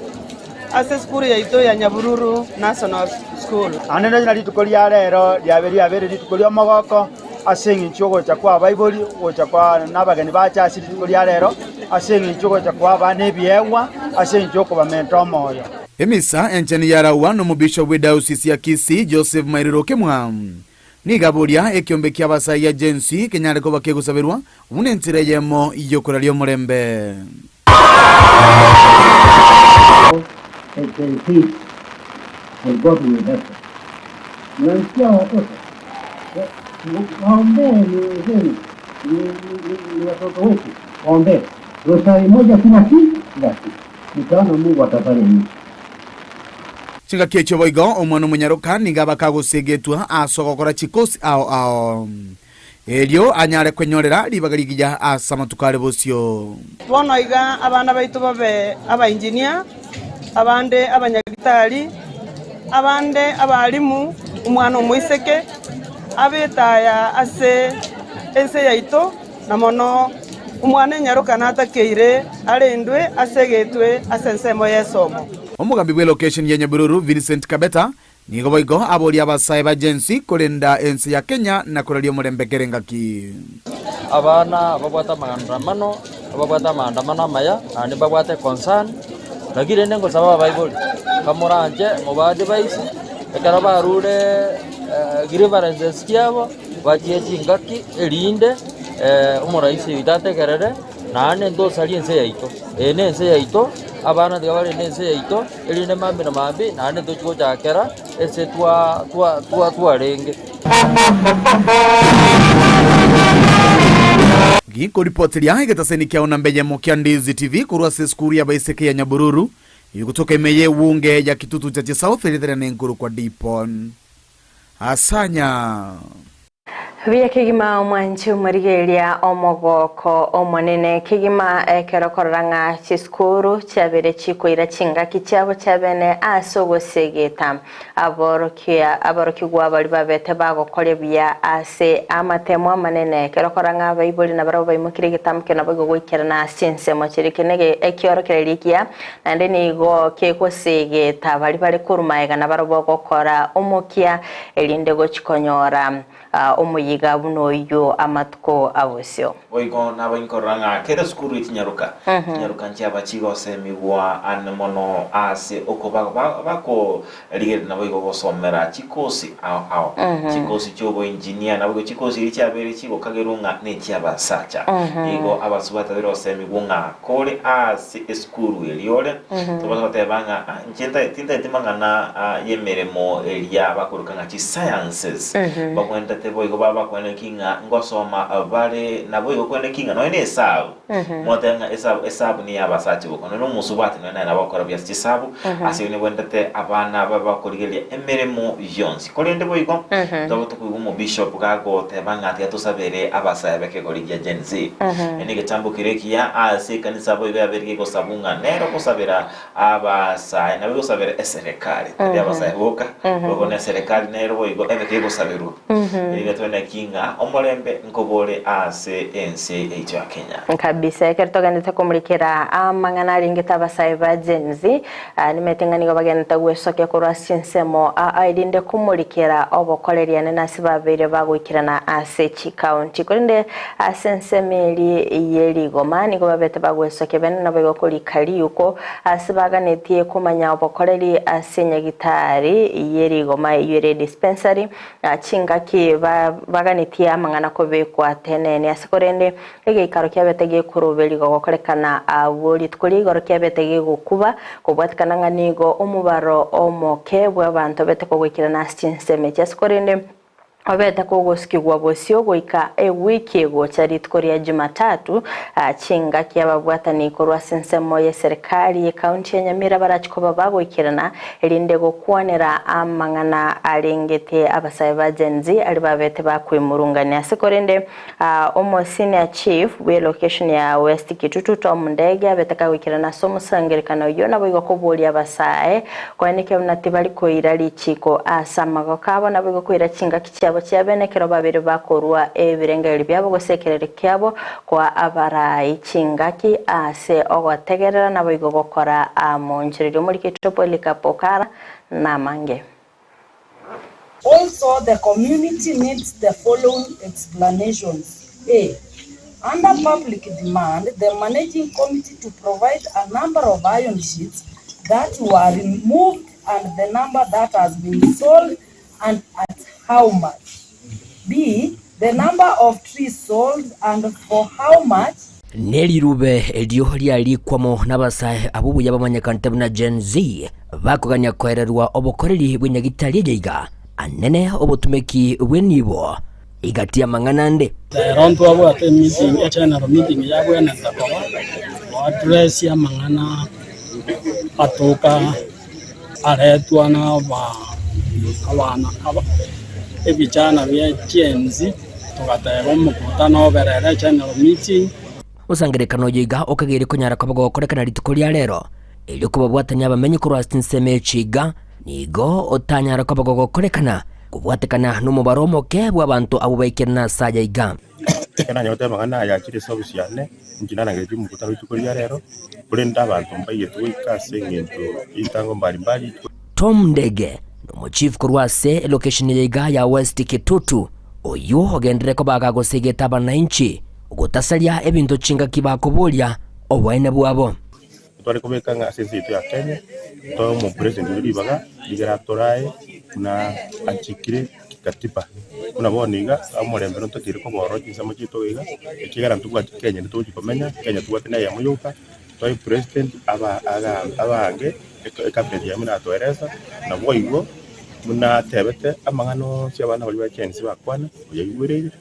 ase skuru ya ito ya Nyabururu National School. Anene na litukoria rero lyaberi litukoria mogoko asengenje gocha kwa baiburi gocha kwa nabageni bacha asiri litukoria rero asengenje gocha kwa bane byewa ase nchoko bamento moyo emisa enchani yarawa no mubisho bwe diocese ya Kisii Joseph Mairiro Kimwa nigaburia ekiombe kia basaya agency kenyare ko bakegusabirwa unentire yemo iyokora lyo murembe ni watoto wetu waombe rosari moja kila siku nikaona Mungu atafanya nini. Chinga kecho boigo omwana munyaruka nigaba kagusegetwa asogokora chikosi ao elio anyare kwenyorera libagarigija asamatukale bosio bonoiga abana baitu babe aba engineer abande abanyagitari abande abalimu umwana omwiseke abetaya ase ense yaito namono umwana nyaruka natakeire arendwe asegetwe asensemo yesomo. Omugambi bwe location ya Nyabururu Vincent Kabeta nigo boigo abori abasaye ba agency kolenda ense ya Kenya na kuralio murembe kerengaki abana babwata maandamano maya ani babwate concern nagire nengo sababa bible kamuranje mubade baisi ekaraba rure grievance kiabo batie chingaki elinde umuraisi idate kerere nane ndo sali ense yaito ense yaito abana de bari ense yaito elinde mambi na mambi nane ndo chiko jakera ese tua renge giko ripotiria igetaseni kia unambeje mokia Ndizi TV kurwa seskuri ya baiseke ya Nyabururu yukutoka imeye wunge ya kitutu cha South elithera nenkuru kwa Dipon asanya Via kigima mwanchi umarigeria omogoko omonene kigima kerokoranga chiskuru chabere chikoira chingaki chabo chabene asogosegeta aborokigwa bali babete bagokore bya ase amatemo manene kerokoranga bayibuli na barabo bayimukire gitamke na bago gwikerana sinse mochirikenege ekiorokererikia nande nigo kekosegeta bali kurumaega na barabo gokora omokia elinde gochikonyora omuyiga buno yo amatuko abosyo boigo nabainkoranga kera skuru itinyaruka nyaruka nchaba chigo semigwa anemono ase okobako ligere naboigo gosomera chikosi ao chikosi chobo engineer naboigo chikosi ichabere chigo kagerunga ne chiaba sacha igo abasubata bero semigwa kore ase skuru eliole tobata banga nchenta tinta timangana yemeremo elia bakurukanga chi sciences bakwenda boigo baba kwene kinga ngosoma bale naboigo kwene kinga no ene esabu motenga esabu ni abasachi boko no musubati no na bakora bya chisabu asine bwendete abana baba kurigelia emeremo yonsi kolende boigo tobo tukugo mu bishop gago tebanga ati atusabere abasaye beke goligia genzi ene getambo kirekia ase kanisa boigo yaberike go sabunga nero kusabira abasaye nabigo sabere serikali ya abasaye boka bogo na serikali nero boigo ebeke go sabiru twene kinga omolembe nkobole ase ense echo ya Kenya kabisa kertoganete kumulikira amangana ringita basaye ba genzi nimetengani gobagenda gwesoke kurwa sinsemo aidinde kumulikira obokoleria nasi babere bagwikirana ase chi county kurinde asensemeli yeli gomani gobabete bagwesoke bene nabo kolikali uko asibaganetiye kumanya obokoleri asenya gitari yeli goma yere dispensary chingaki baganitia amangana kobekwa tenene asikorende egikaro kyabetege kurubeli gokorekana abuli tukuri goro kyabetege gukuba kubwatikana nganigo omubaro omoke bw'abantu bete kogwikirana sinseme cyasikorende obeta kogosikigwa bosyo goika wiki go chari tukoria Jumatatu chinga kyababwatani korwa sensemo ya serikali ya county ya Nyamira barachikoba bagwikirana elinde gokwanera amangana alengete abasaye ba genzi ali babete bakwimurunganya sikorende omo senior chief we location ya West Kitutu Tom Ndege abetaka gwikirana somusangerekana yo nabo igokoboli abasaye kwanike unatibali koirali chiko asamago kabo nabo igokwira chinga kichya cyabene babiri bakorwa ebirengeri byabo gosekerere kyabo kwa abarayi chingaki ase ogotegerera nabo igokora amonjiriro muri kitopolika pokara na mange. Also, the community needs the following explanations. A. Under public demand, the managing committee to provide a number of iron sheets that were removed and the number that has been sold and at how much. B, the number of trees sold and for how much. Neri rube elio liali kwamo n'abasae abubuya b'amanyakanta na Gen Z bakuganya kwererwa obukoreri bw'inyagitali jeiga anene obutumeki bw'enibo igati ya manganande ronto abo ate meeting ya general meeting ya bwena ndakoma address ya mangana atoka aretwana ba abana ebijana bya Gen Z tugateba mukutano berere general meeting usangerekano jiga okagere kunyara kabago korekana litukolia lero elyo kubabwatanya bamenye ko Rustin Semechiga nigo otanyara kabago korekana kubwatekana n'umubaro ke bw'abantu abo bayikirana saja iga kana nyote magana ya kire service yane njinana ngeje mukutano litukolia lero kulenda abantu mbaye tuikase ngento itango mbali Tom Ndege no chief kurwase location yiga ya West Kitutu oyo ogendere ko bagagosegeta bananchi ugutasalia ebintu chinga kibakobolia obwene bwabo twari kubekanga sense ya Kenya to mu president libaga ligera torae na achikire katiba kuna boniga amurembe no tukire ko boro kisamo kito iga ikigara ntuwa Kenya nituji komenya Kenya tuwatene ya muyuka to president abange cabinet ya mina toereza na boigo muna tebete amangano cyabana bali bakenzi bakwana yayigurire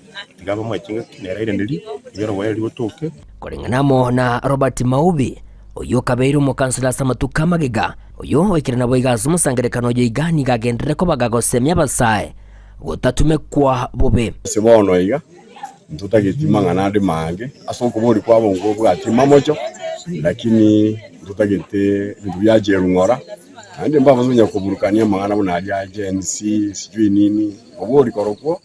ngaba mwachinga kinera irendeli yero wali wotoke korenganamo na Robert Maubi oyo kabeiro mu kansela Samatuka Magega oyo wekirana boigaza musangerekano yigani gagendere ko bagagosemya basae gutatume kwa bobe sebono iga tutagiti mangana de mange asonko bori kwa bongo bwati mamojo lakini tutagite nduyaje rungora ande mbavu zunya kuburukania mangana bunali agency sijui nini obori koroko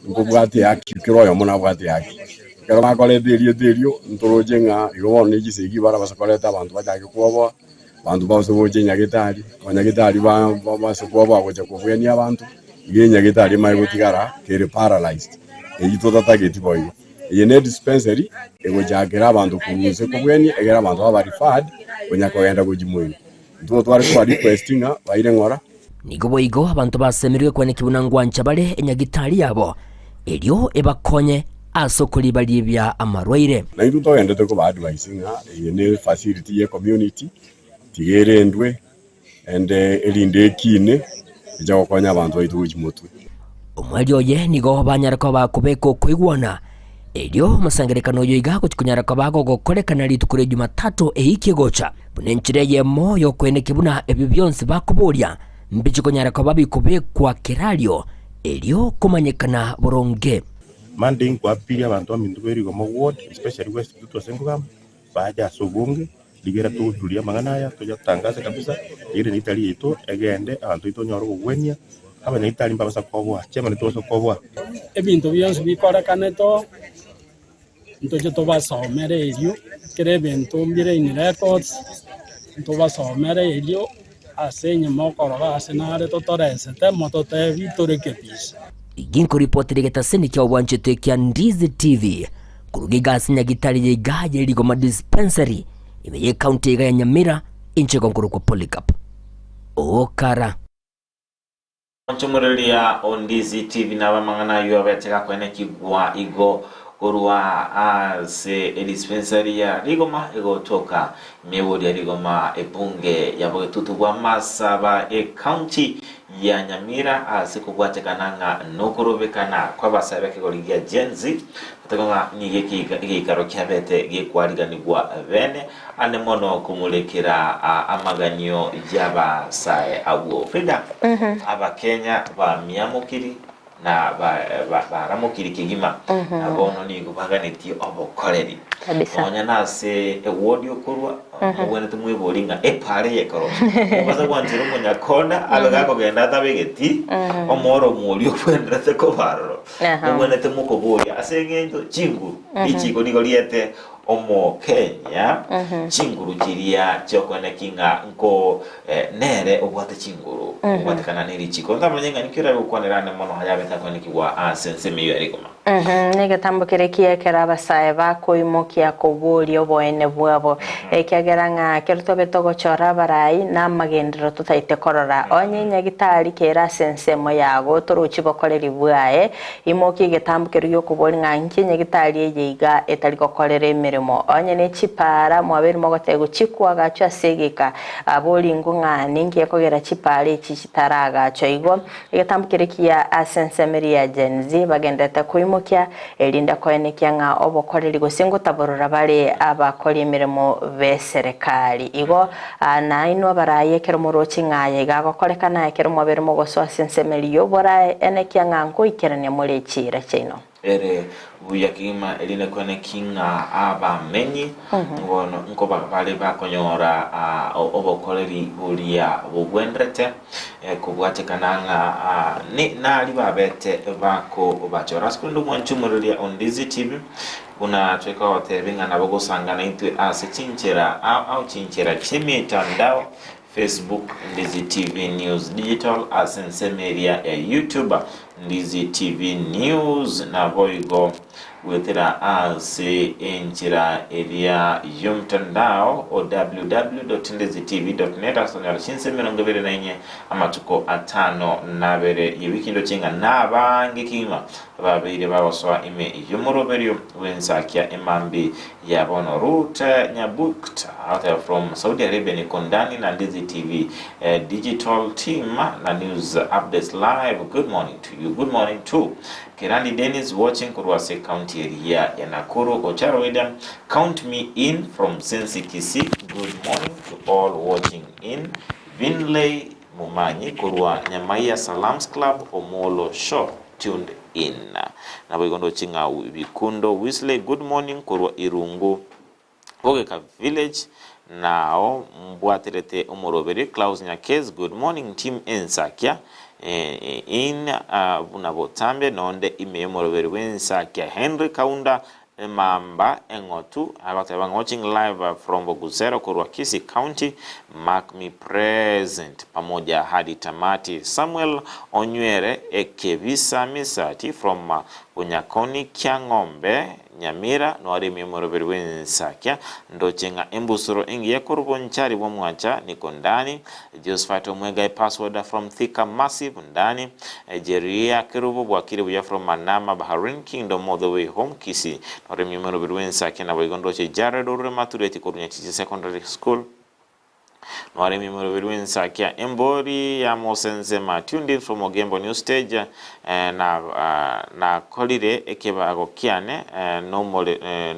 ngobwati yaki kiroyo muna bwati yaki kero makole delio ntorojenga irone gisegi bara basakoleta abantu bajage kuobo abantu bose boje nyagitari abanyagitari base kuobo aboje kuvuyani abantu nyagitari mai gutigara kere paralyzed eyito tatageti boyo yene dispensary egojagera abantu kubuze kuvuyani egera abantu abarifad onyakoyenda gujimwe ndo twari kwa requestinga baire ngora nigoboigo abantu basemerwe kwene kibunangwancha bale enyagitari yabo elio ebakonye asokoli balibya amarwaire na itu toyende ko advising yene facility ye community tigerendwe ende elinde kine ijako kwanya abantu baitu ujimutwe omwali oye nigo banyarako bakubeko kwigwana elio musangerekano yoiga kunyarako bago gokorekana litukure Jumatatu eikigocha bunenchire yemo yo kwene kibuna ebyo byonse bakubolia mbijiko nyarako babikubekwa kiralio elio kumanyekana boronge manding kwa pili abantu amindu beri gomo ward especially West Kitutu Sengugam baja sobunge ligera to tulia manganaya toja tangaza kabisa ile ni Italy ito egende abantu ito nyoro kugwenya aba ni Italy mbasa kwobwa chema ni toso kwobwa ebintu byonse bikorekane to ntoje to basomere elio kere bintu mbire in records to basomere elio asenye mokoro asenare to torese te moto te vitore kepis iginko ripoti ligeta seni kia wanchete kia Ndizi TV kurugiga asinya gitari ye gaje ligo ma dispensary imeye county ya Nyamira inche konkuru kwa Polycarp okara Onchumurelia Ndizi TV na bamangana yo beteka kwene kigwa igo orwa ase dispensary ya Ligoma ego toka mewodi ya Ligoma ebunge ya Bwetutu bwa Masaba county ya Nyamira ase kubwatekananga nokorobekana kwa basabe kigoligia Gen Z kutoka ni gikaro kyabete gikwariganirwa bene ane mono kumulekera amaganyo yaba sae abo Frida aba Kenya ba miamukiri na baramukiri kigima abono ni gubaganiti obokoreri onya nase ewodi okorwa ubone tumwibolinga epare yekoro baza kwanzira umunyakona abagako genda tabegeti omoro muri okwendera se kobaro ubone tumuko boya asengendo chingu ichiko nigoliete omo Kenya chinguru kiria chokone kinga nko nere obwate chinguru obwate kana neri chiko ndamenyenga nikira ukwanerane mono hayabeta kwane kiwa sense meyo erikoma Nigetambo kirekia kerabasae bakoimokia koburi oboene bwabo ekiageranga kerto betogo chora barai na magendero tutaite korora onye nyagitari kera sensemo yago toruchi bokoreri bwae imoki getambo kerio kobori nganki nyagitari yeiga etari gokorera emirimo onye ne chipara mwaberi mogotego chikwaga cha segeka abori ngungane ngiye kogera chipara ichi chitaraga cho igo getambo kirekia asensemeri ya genzi bagendeta kuimokia elinda koenekia nga obokoreri gosingo taborora bari abakori emirimo be serikali igo na ino baraye kero morochi ngaye gagokorekana kero mobere mogoso sensemeri yobora enekia nga ngo ikerane muri chira chino ere buyakima eline kwene kinga aba menyi ngono nko bale bakonyora obokoreri bulia bugwendrete kubwate kananga ni nali babete bako bachora skundu mwanchumurulia on Dizzy TV kuna tweka wote binga na bogo sangana itu chinchera au chinchera chimi tandao Facebook Dizzy TV News Digital asensemeria ya YouTube Dizzy TV News na boigo wetera enchira area yomtandao o www.dizzytv.net asonyala chinsemero ngabere nanyi amatuko atano nabere yewikindo chinga nabange kima babire babaswa ime yomoroberio wensakia emambi ya bono route nyabukta out from Saudi Arabia ni kondani na Dizzy TV digital team na news updates live. Good morning to you. Good morning to Kirandi Dennis watching Kurwase County area ya Nakuru. Ocharo William, count me in from Sensi Kisi. Good morning to all watching in Vinley Mumanyi Kurwa Nyamaya Salams Club Omolo Show tuned in. Na wegondo chinga Bikundo Wisley. Good morning Kurwa Irungu Ogeka Village. Now Mbwaterete Omoroberi Klaus Nyakez. Good morning team Ensakia. In Bunabotambe nonde ime Omoroberi Wensakia Henry Kaunda Mamba Engotu. I'm watching live from Boguzero Kurwakisi County. Mark me present pamoja hadi tamati. Samuel Onywere Ekevisa Misati from Bunyakoni Kiangombe Nyamira nwari Omoroberi Wensakia ndochenga embusuro engiye kurubonchari bomwacha nikondani. Josephat Omwega password from Thika Massive ndani. Jeria Kirubu Bwakiri buya from Manama Bahrain Kingdom all the way home Kisi nwari Omoroberi Wensakia na boigondoche Jared Matureti Kurunyachichi Secondary School nwari Omoroberi Wensakia Embori ya Mosenzema tuned in from Ogembo New Stage na kolire ekeba agokiane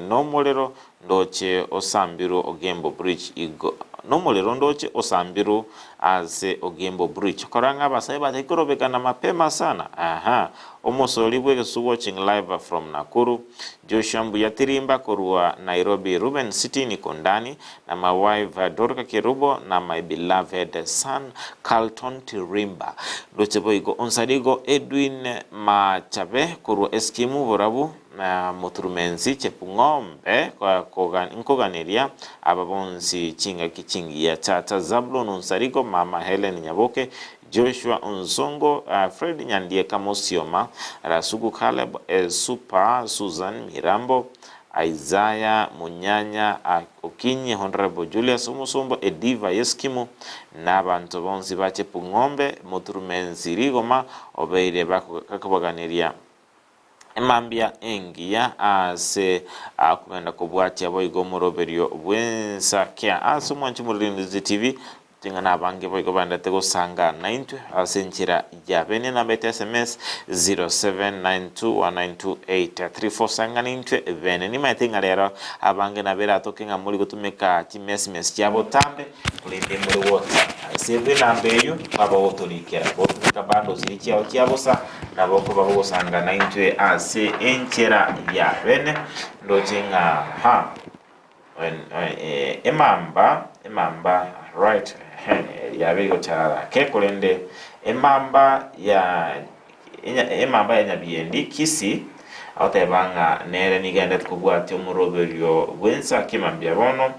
nomolero ndoche osambiro Ogembo Bridge igo nomolero ndoche osambiro aze Ogembo Bridge koranga basaye batakorobekana mapema sana omosoli bwegesu watching live from Nakuru. Joshua Mbuyatirimba Kurwa Nairobi Ruben City Nikondani na my wife Dorka Kirubo na my beloved son Carlton Tirimba dochebo igo onsadigo Edwin Machabe Kurwa Eskimu Borabu na Moturumensi Chepungombe kwa nkoganiria ababonsi chinga kichingi ya Tata Zablon onsadigo Mama Helen Nyaboke Joshua Onsongo, Fred Nyandie Kamosioma, Rasugu Caleb, Super Susan Mirambo, Isaiah Munyanya, Okinyi, Honorable Julius Umusombo, Ediva Yeskimu, Nabanto Bonsi Bache Pungombe, Moturumensi Rigoma, Obeire Bakabaganiria. Emambia engia ase kumenda kubwatia boigo Omoroberi Wensakia aso mwanchumuri Dizzy TV tingana abange boigo banda tego sanga 90 asenchira yabene na beta SMS 0792192834 sanga 90 bene ni matinga lero abange na bera tokenga muri gutumeka ti SMS yabo tambe kulinde muri WhatsApp sebe nambeyo baba otolikera botumeka bando zirikia okiabosa na boko babo sanga 90 ase enchira yabene ndochenga emamba right yabego chara kekolende emamba ya Nyabiendi Kisi autebanga nere nigende kubwati Omoroberi Wensakia mambia bono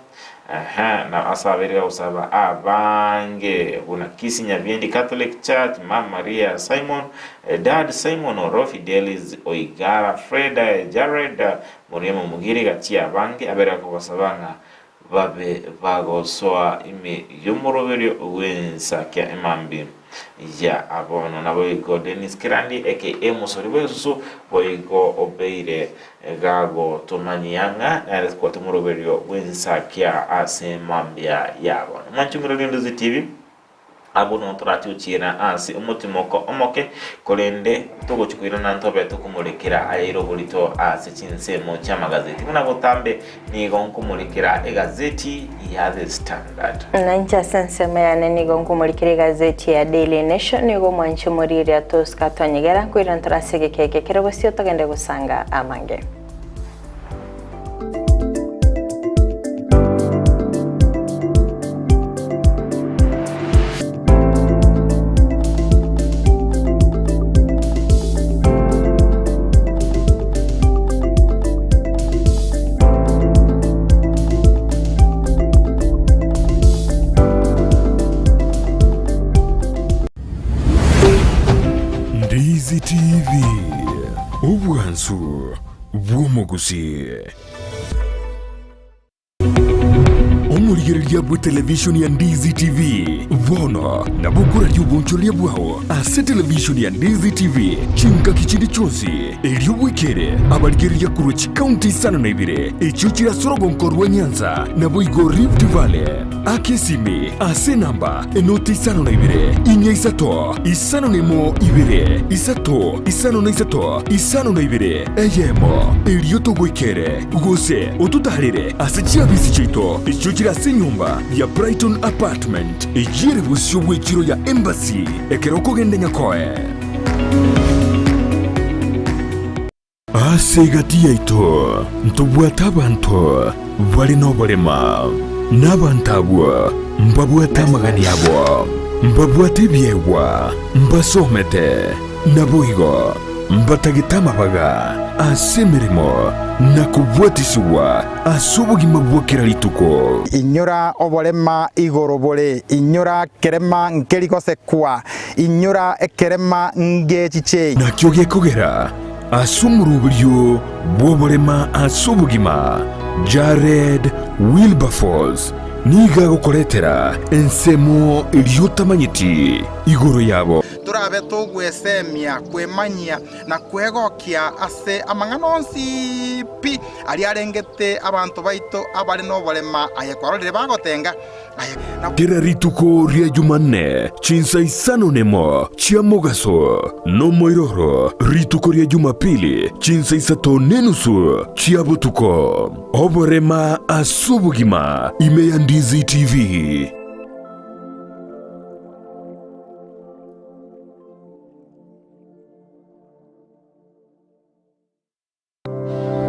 na asabiri usaba abange una Kisinya Biendi Catholic Church, Mama Maria Simon, Dad Simon Oro, Fidelis Oigara, Freda Jared Muriemo Mugiri gatia abange abera ko basabanga babe bagosoa ime yumoroberio wensa kya emambi ya abono na boigo Dennis Kirandi aka Musori besusu boigo obeire gago tomanyanga na kwa tumoroberio wensa kya asemambia yabo manchumiro Nduzi TV abono turati uchira asi umutimoko omoke kolende togo chukwira nantobe tukumulekera ayiro bolito asi chinsemo cha magazeti muna gotambe ni gonkumulekera egazeti ya The Standard nancha sensema ya neni gonkumulekera gazeti ya Daily Nation nigo mwanchu muriri ya Tosca Tonyegera kwira nturasige keke kirego sio tagende gusanga amange Ndizi TV Ubwansu Bwomogusi Omurigereria bwe television ya Ndizi TV Vono na bukura ry'ubuncholia bwaho ase television ya Ndizi TV chinka kichindi chonsi elio wekere abaligereria kurochi county sana na ibire echo chira sorogo nkorwa Nyanza na boigo Rift Valley akesimi ase namba enoti isano na ibire inya isato isano nemo ibire isato isano na isato isano na ibire eyemo elio togwekere gose otutarire ase chiabisi chito echo chira ase nyumba ya Brighton Apartment ejire busyo bwekiro ya Embassy ekeroko gende nyakoe ase gati yaito ntubwata abantu bali nobolema n'abantabwa mbabwata magani yabo mbabwata ebyewa mbasomete naboigo mbatagitama baga ase mirimo nakubwatisibwa ase obugima bwokera lituko inyura obolema igoro bole inyura kerema nkerikosekwa inyura ekerema ngechiche nakyo gekogera ase omurubulyo bw'obolema ase obugima Jared Wilberforce niga gukoretera ensemo iliotamanyiti igoro yabo turabe tugwesemia kwemanyia na kwegokia ase amanganonsi pi ali arengete abantu baito abali no bolema ayekwarorire bagotenga kera rituko ria Jumanne chinsa isano nemo chia mogaso no moiroro rituko ria Jumapili chinsa isato nenusu chia butuko oborema asubugima ime ya Ndizi TV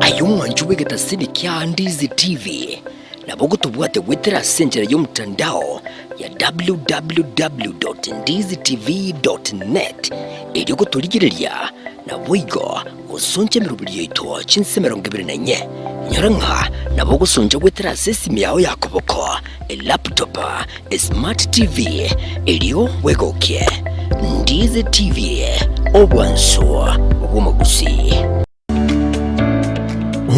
ayumwanju wegetasini kya Ndizi TV nabo gutubwate gwetera senjera y'omutandao ya www.ndizitv.net eri gutuligireria nabo igo gusonja mirubiri yito chinse 24 nyaranka nabo gusonja gwetera sesimi yawe yakoboko laptop smart TV eriyo wegokie Ndizi TV obwanso obumagusi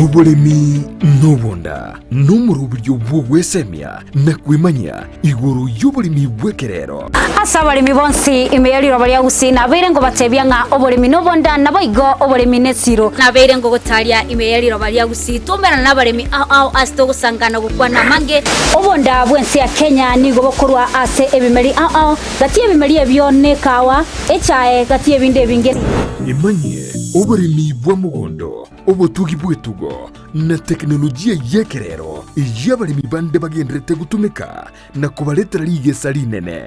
obolemi nobonda n'omurubulyo bw'ogwesemya nakwemanya iguru y'obolemi bwekerero asa abalemi bonsi imeyaliro balya gusi nabeire ngo batebya nga obolemi nobonda naboigo obolemi nesiro nabeire ngo gotalia imeyaliro balya gusi tumera n'abalemi ao asto gusangana gukwana mange obonda bwensi ya Kenya nigo bokorwa ase ebimeri ao gati ebimeri ebyone kawa echae gati ebinde binge imanye obolemi bwa mugondo obutugi bwetugo na teknolojia yekerero y'abalemi bande bagendrete gutumika na kubaletera ligesa linene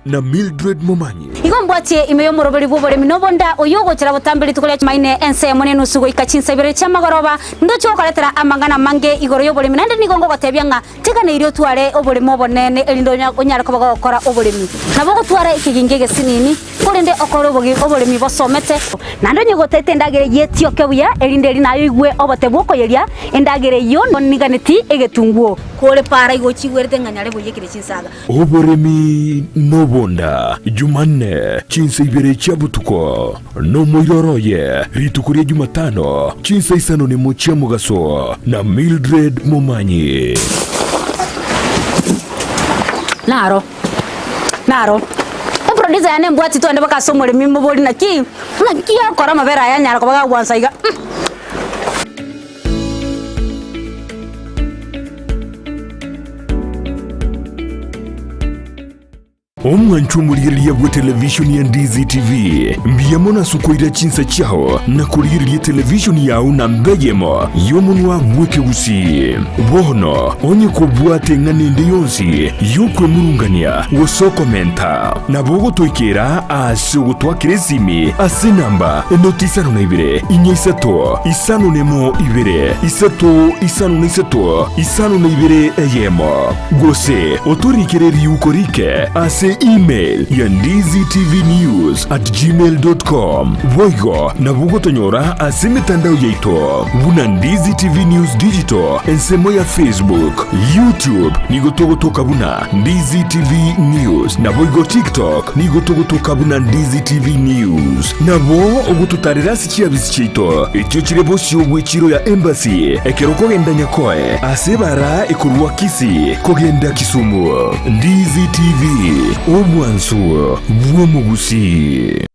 na Mildred Momanyi. Igombwatie imeyo muroberi bobore minobonda oyogo chira botambiri tukole maine ense monenu sugo ikachinsa ibere chama goroba ndo chokoletera amangana mange igoro yobore minande nigongo gotebyanga tekane irio tware obore mobonene elindo onyara ko bagokora obore mi nabo gotwara ikigingege sinini kolende okoro bogi obore mi bosomete nando nyogotete ndagere yetio kebuya elinde linayo igwe obote bwoko yeria endagere yo niganeti egetunguo kole para igochigwerte nganyare boyekire chinsaga obore mi nobonda Jumanne chinsa ibere chabutuko no moiroroye ritukuria Jumatano chinsa isano ni mochia mugaso na Mildred Momanyi. Naro producer yane mbwati to ande baka somore mimbo boli na ki akora mavera yanyara ko baga gwansa iga omwanchumuliriria bwa televishoni ya Ndizi TV mbiyamona sukoira chinsa chao na kuliriria televishoni yao na mbeyemo yomunwa bweke usi bono onye kubwate nganende yonsi yukwe murungania wosoko menta na bogo toikera asugo twakiresimi ase namba enotisano na ibere inyisato isano nemo ibere isato isano na isato isano na ibere eyemo gose otorikere yukorike ase email ya ndizitv@gmail.com voigo na bugo tonyora ase mitandao yaito buna Ndizi TV News Digital ensemo ya Facebook, YouTube nigotogotoka buna Ndizi TV News na voigo TikTok nigotogotoka buna Ndizi TV News na bo ogututarira sikia bisichito ekyo kirebo cyobwe kiro ya embassy ekeroko genda nyakoe ase bara ekurwa Kisi kogenda Kisumu. Ndizi TV omwanso bwomugusi.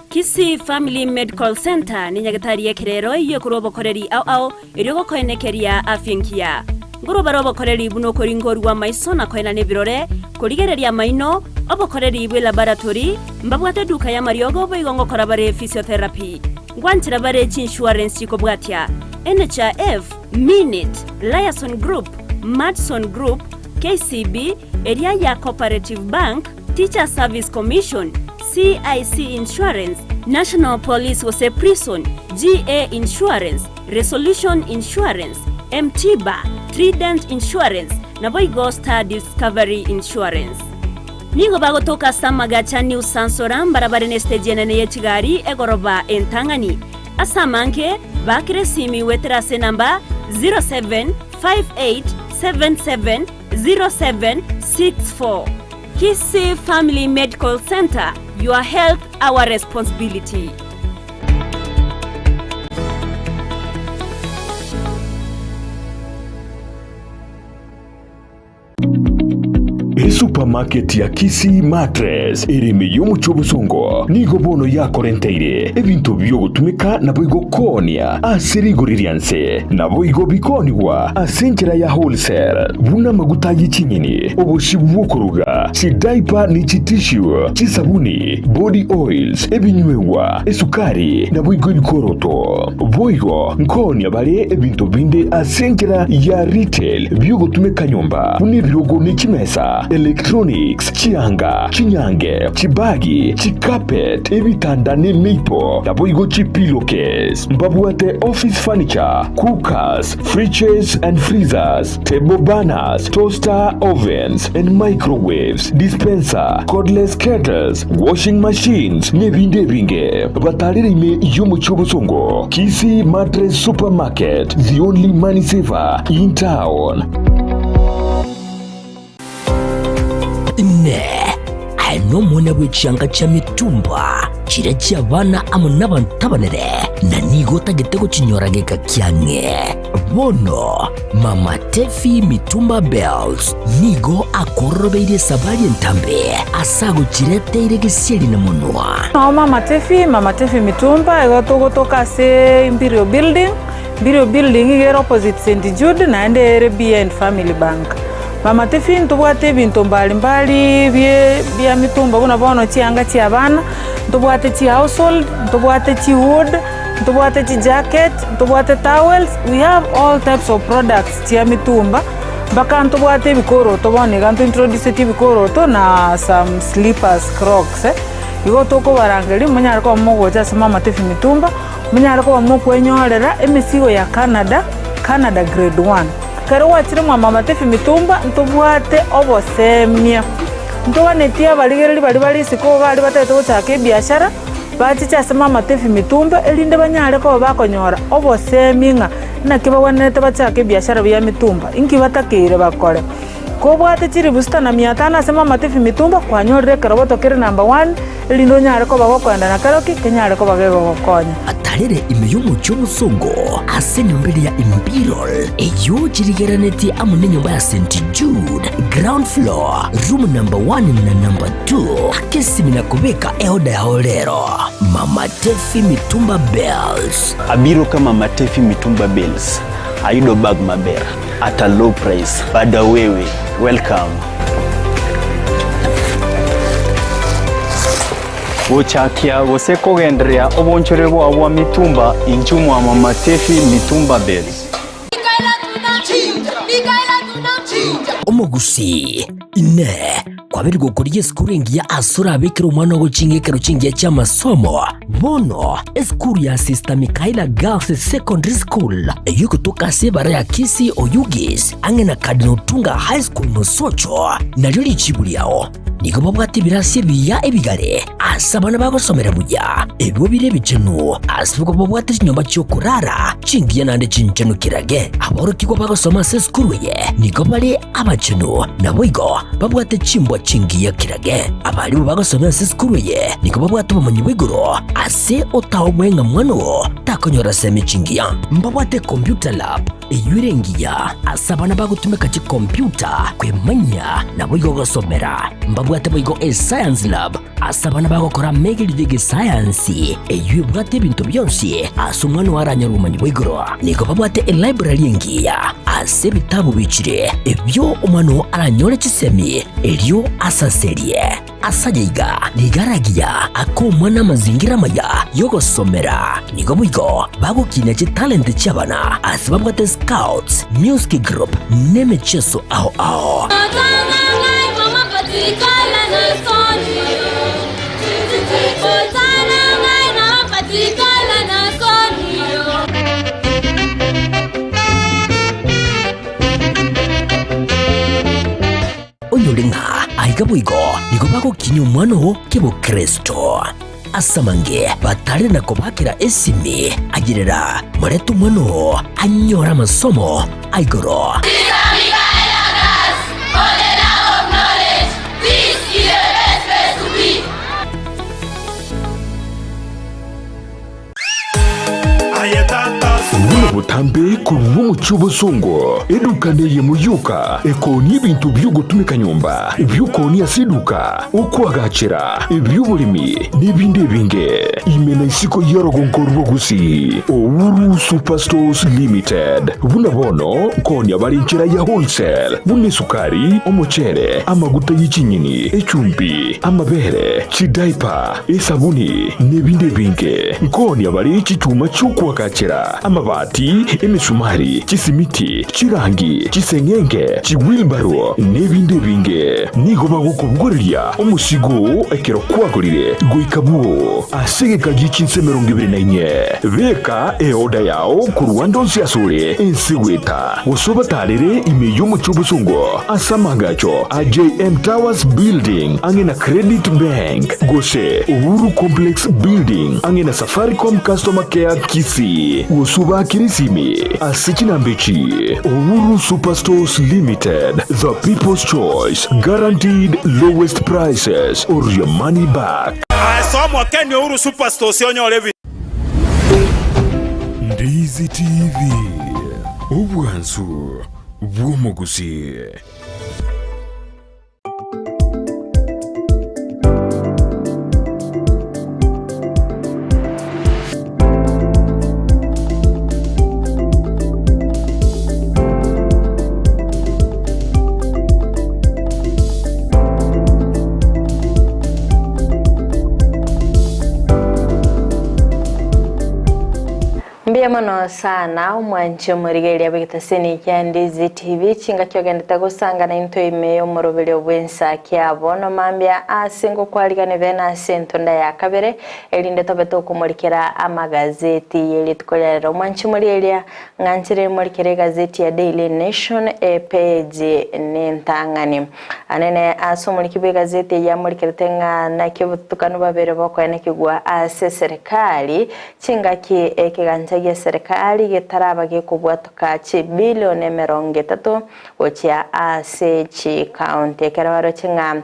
Kisi Family Medical Center ni nyagatari yekerero iyo kurobo koreri au iryo koenekeria afyenkia nguruba robo koreri buno koringori wa maisona koena nebirore kurigereria maino obokoreri ibwe laboratory mbabwate duka ya mariogo boigongo korabare physiotherapy ngwanchira bare insurance chikobwatia NHIF Minute Liaison Group Madson Group KCB area ya Cooperative Bank Teacher Service Commission CIC Insurance National Police Wose Prison GA Insurance Resolution Insurance MTBA Trident Insurance na Boigo Star Discovery Insurance. Nigo bago toka Samagacha New Sansoram barabara stage nene yechigari egoroba entangani asamanke bakire simi weterase namba 0758770764. Kisi Family Medical Center, your health our responsibility. Supermarket ya Kisi Mattress irimi y'umucubusongo nigo bono yakorenteire ebintu byo gutumika na boigo konia asiriguririanse na boigo bikoniwa asenkera ya wholesale buna maguta y'ikinyini obushibu kuruga si diaper ni tissue kisabuni body oils ebinywewa esukari na boigo ikoroto boigo nkonia bale ebintu binde asenkera ya retail byo gutumika nyumba bune birogo ni kimesa electronics, chianga, chinyange, chibagi, chikapet, ebitanda n'imipo, naboigo chipillowcase, mbabuate office furniture, cookers, fridges and freezers, table banners, toaster ovens and microwaves, dispenser, cordless kettles, washing machines, nebinde binge, batarime y'umucubusongo. Kisi Mattress Supermarket, the only money saver in town. Ne ano mwana bw'ekyanga kya mitumba kira ky'abaana amu n'abantabanire na nigo tagete kukinyorageka kyange bono Mama Tefi Mitumba Bells nigo akorobeire sabali entambe asago kireteire gisiri na munwa Mama Tefi Mitumba egotogotoka se Imperial Building igero opposite St. Jude na ende BN Family Bank. Mama Tefi ntubwate bintu mbalimbali bya mitumba kuna bono chianga chia bana ntubwate chi household ntubwate chi wood ntubwate chi jacket ntubwate towels. We have all types of products chia mitumba Baka ntubwate bikoroto bone ganto introduce bikoroto na some slippers crocs igo toko barangeri munyara ko mogocha sama Matefi Mitumba munyara ko mokwenyorera emisigo ya Canada grade 1 karo wachire mama Matefi Mitumba ntubwate obosemia ntobanetia baligereri bali siko bali batete gochaka biashara bachicha sama Matefi Mitumba elinde banyare ko bakonyora oboseminga nakiba wanete bachaka biashara bya mitumba inki batakire bakore ko bwate chiri busta na 500 sama Matefi Mitumba kwanyorere karoboto kire number 1 elindo nyare ko bagokwenda na karoki kenyare ko bagego gokonya atarere imeyumu cy'ubusongo ase nyombere ya Imperial eyo chirigeraneti amune nyumba ya St Jude ground floor room number 1 na number 2 akesimina kubeka eoda ya olero Matefi Mitumba Bells abiro kama Matefi Mitumba Bells ayudo bag maber at a low price bada wewe welcome Uchakia goseko gendrea obonchore bwa mitumba inchumu ama Matefi Mitumba Bells omogusi ine kwabiri gukuriye schooling ya asura bekero mwana gucingekero cingiye cy'amasomo bono school ya Sister Michaela Girls Secondary School yuko tukase bara ya Kisi Oyugis angena Cardinal Tunga High School musocho naryo lichibuliao niko babwati birasi biya ebigare asabana bagosomera buya ebyo bire bicenu asibuko babwati nyomba cyo kurara cingiye nande cincenu kirage aboro kiko bagosoma se school ye niko bali abacenu nabo igo babwate cimbwa cingiye kirage abali bagosoma se school ye niko babwate bamanyi bigoro ase otawo bwenga mwano takonyora semi cingiya mbabwate computer lab eyurengiya asabana bagutumeka ci computer kwemanya nabo igo gosomera mbabwate boigo science lab asabana bagokora megilidege science eyubwate ibintu byose asumwana waranya rumanyi bwigoro niko babwate library yengiya ase bitabu bicire ebyo umwana aranyore kisemi elyo asaserie asajeiga nigaragiya akomwana mazingira maya yogosomera niko bwigo bagukina ci talent cyabana asibabwate scouts music group nemecheso aho onyolenga aigabuigo niko bagukina umwana kebo Kristo asamange batari nako bakira esimi agirera maretu umwana anyora amasomo aigoro butambe kuruwo mu cy'ubusongo edukaneye muyuka ekoni ibintu by'ugutumika nyumba by'ukoni asiduka ukwagacira iby'ubulimi n'ibindi binge imena isiko yorogonkorwa gusi Owuru Superstores Limited bunabono koni abarinchira ya wholesale bune sukari omuchere amaguta y'ikinyini ecumbi amabere chidaipa esabuni n'ibindi binge koni abari icyuma cy'ukwagacira amabati emisumari chisimiti chirangi chisengenge chiwilbaro n'ibindi binge nigo bagukubugurira umusigo ekero kwagurire guikabuo asegeka gicinse 24 beka eoda yao ku Rwanda nsiyasure ensiweta usobatarire imeyo mu cy'ubusungo asamagacho AJM Towers Building angena Credit Bank gose Uhuru Complex Building angena Safaricom Customer Care Kisi usuba kirisimi asikinambechi Owuru Superstores Limited, the people's choice, guaranteed lowest prices or your money back. Somo Kenya Owuru Superstores yonyorevi Ndizi TV ubwansu bw'umuguzi. Ngemono sana umwanche murigeria bigitaseni kya Ndizi TV chinga kyogendete gusangana into ime omurubiri obwensa kyabo no mambya asingo kwaligane vena sentonda ya kabere elinde tobeto kumurikira amagazeti yelitkolera umwanche murigeria nganchire murikire gazeti ya Daily Nation page nentangani anene asumurikibe gazeti ya murikirtenga na kibutukano babere boko ene kigwa ase serikali chinga ki ekiganja ya serikali getaraba gekubwatuka chi bilioni 30 gochia ase chi county kerabaro chinga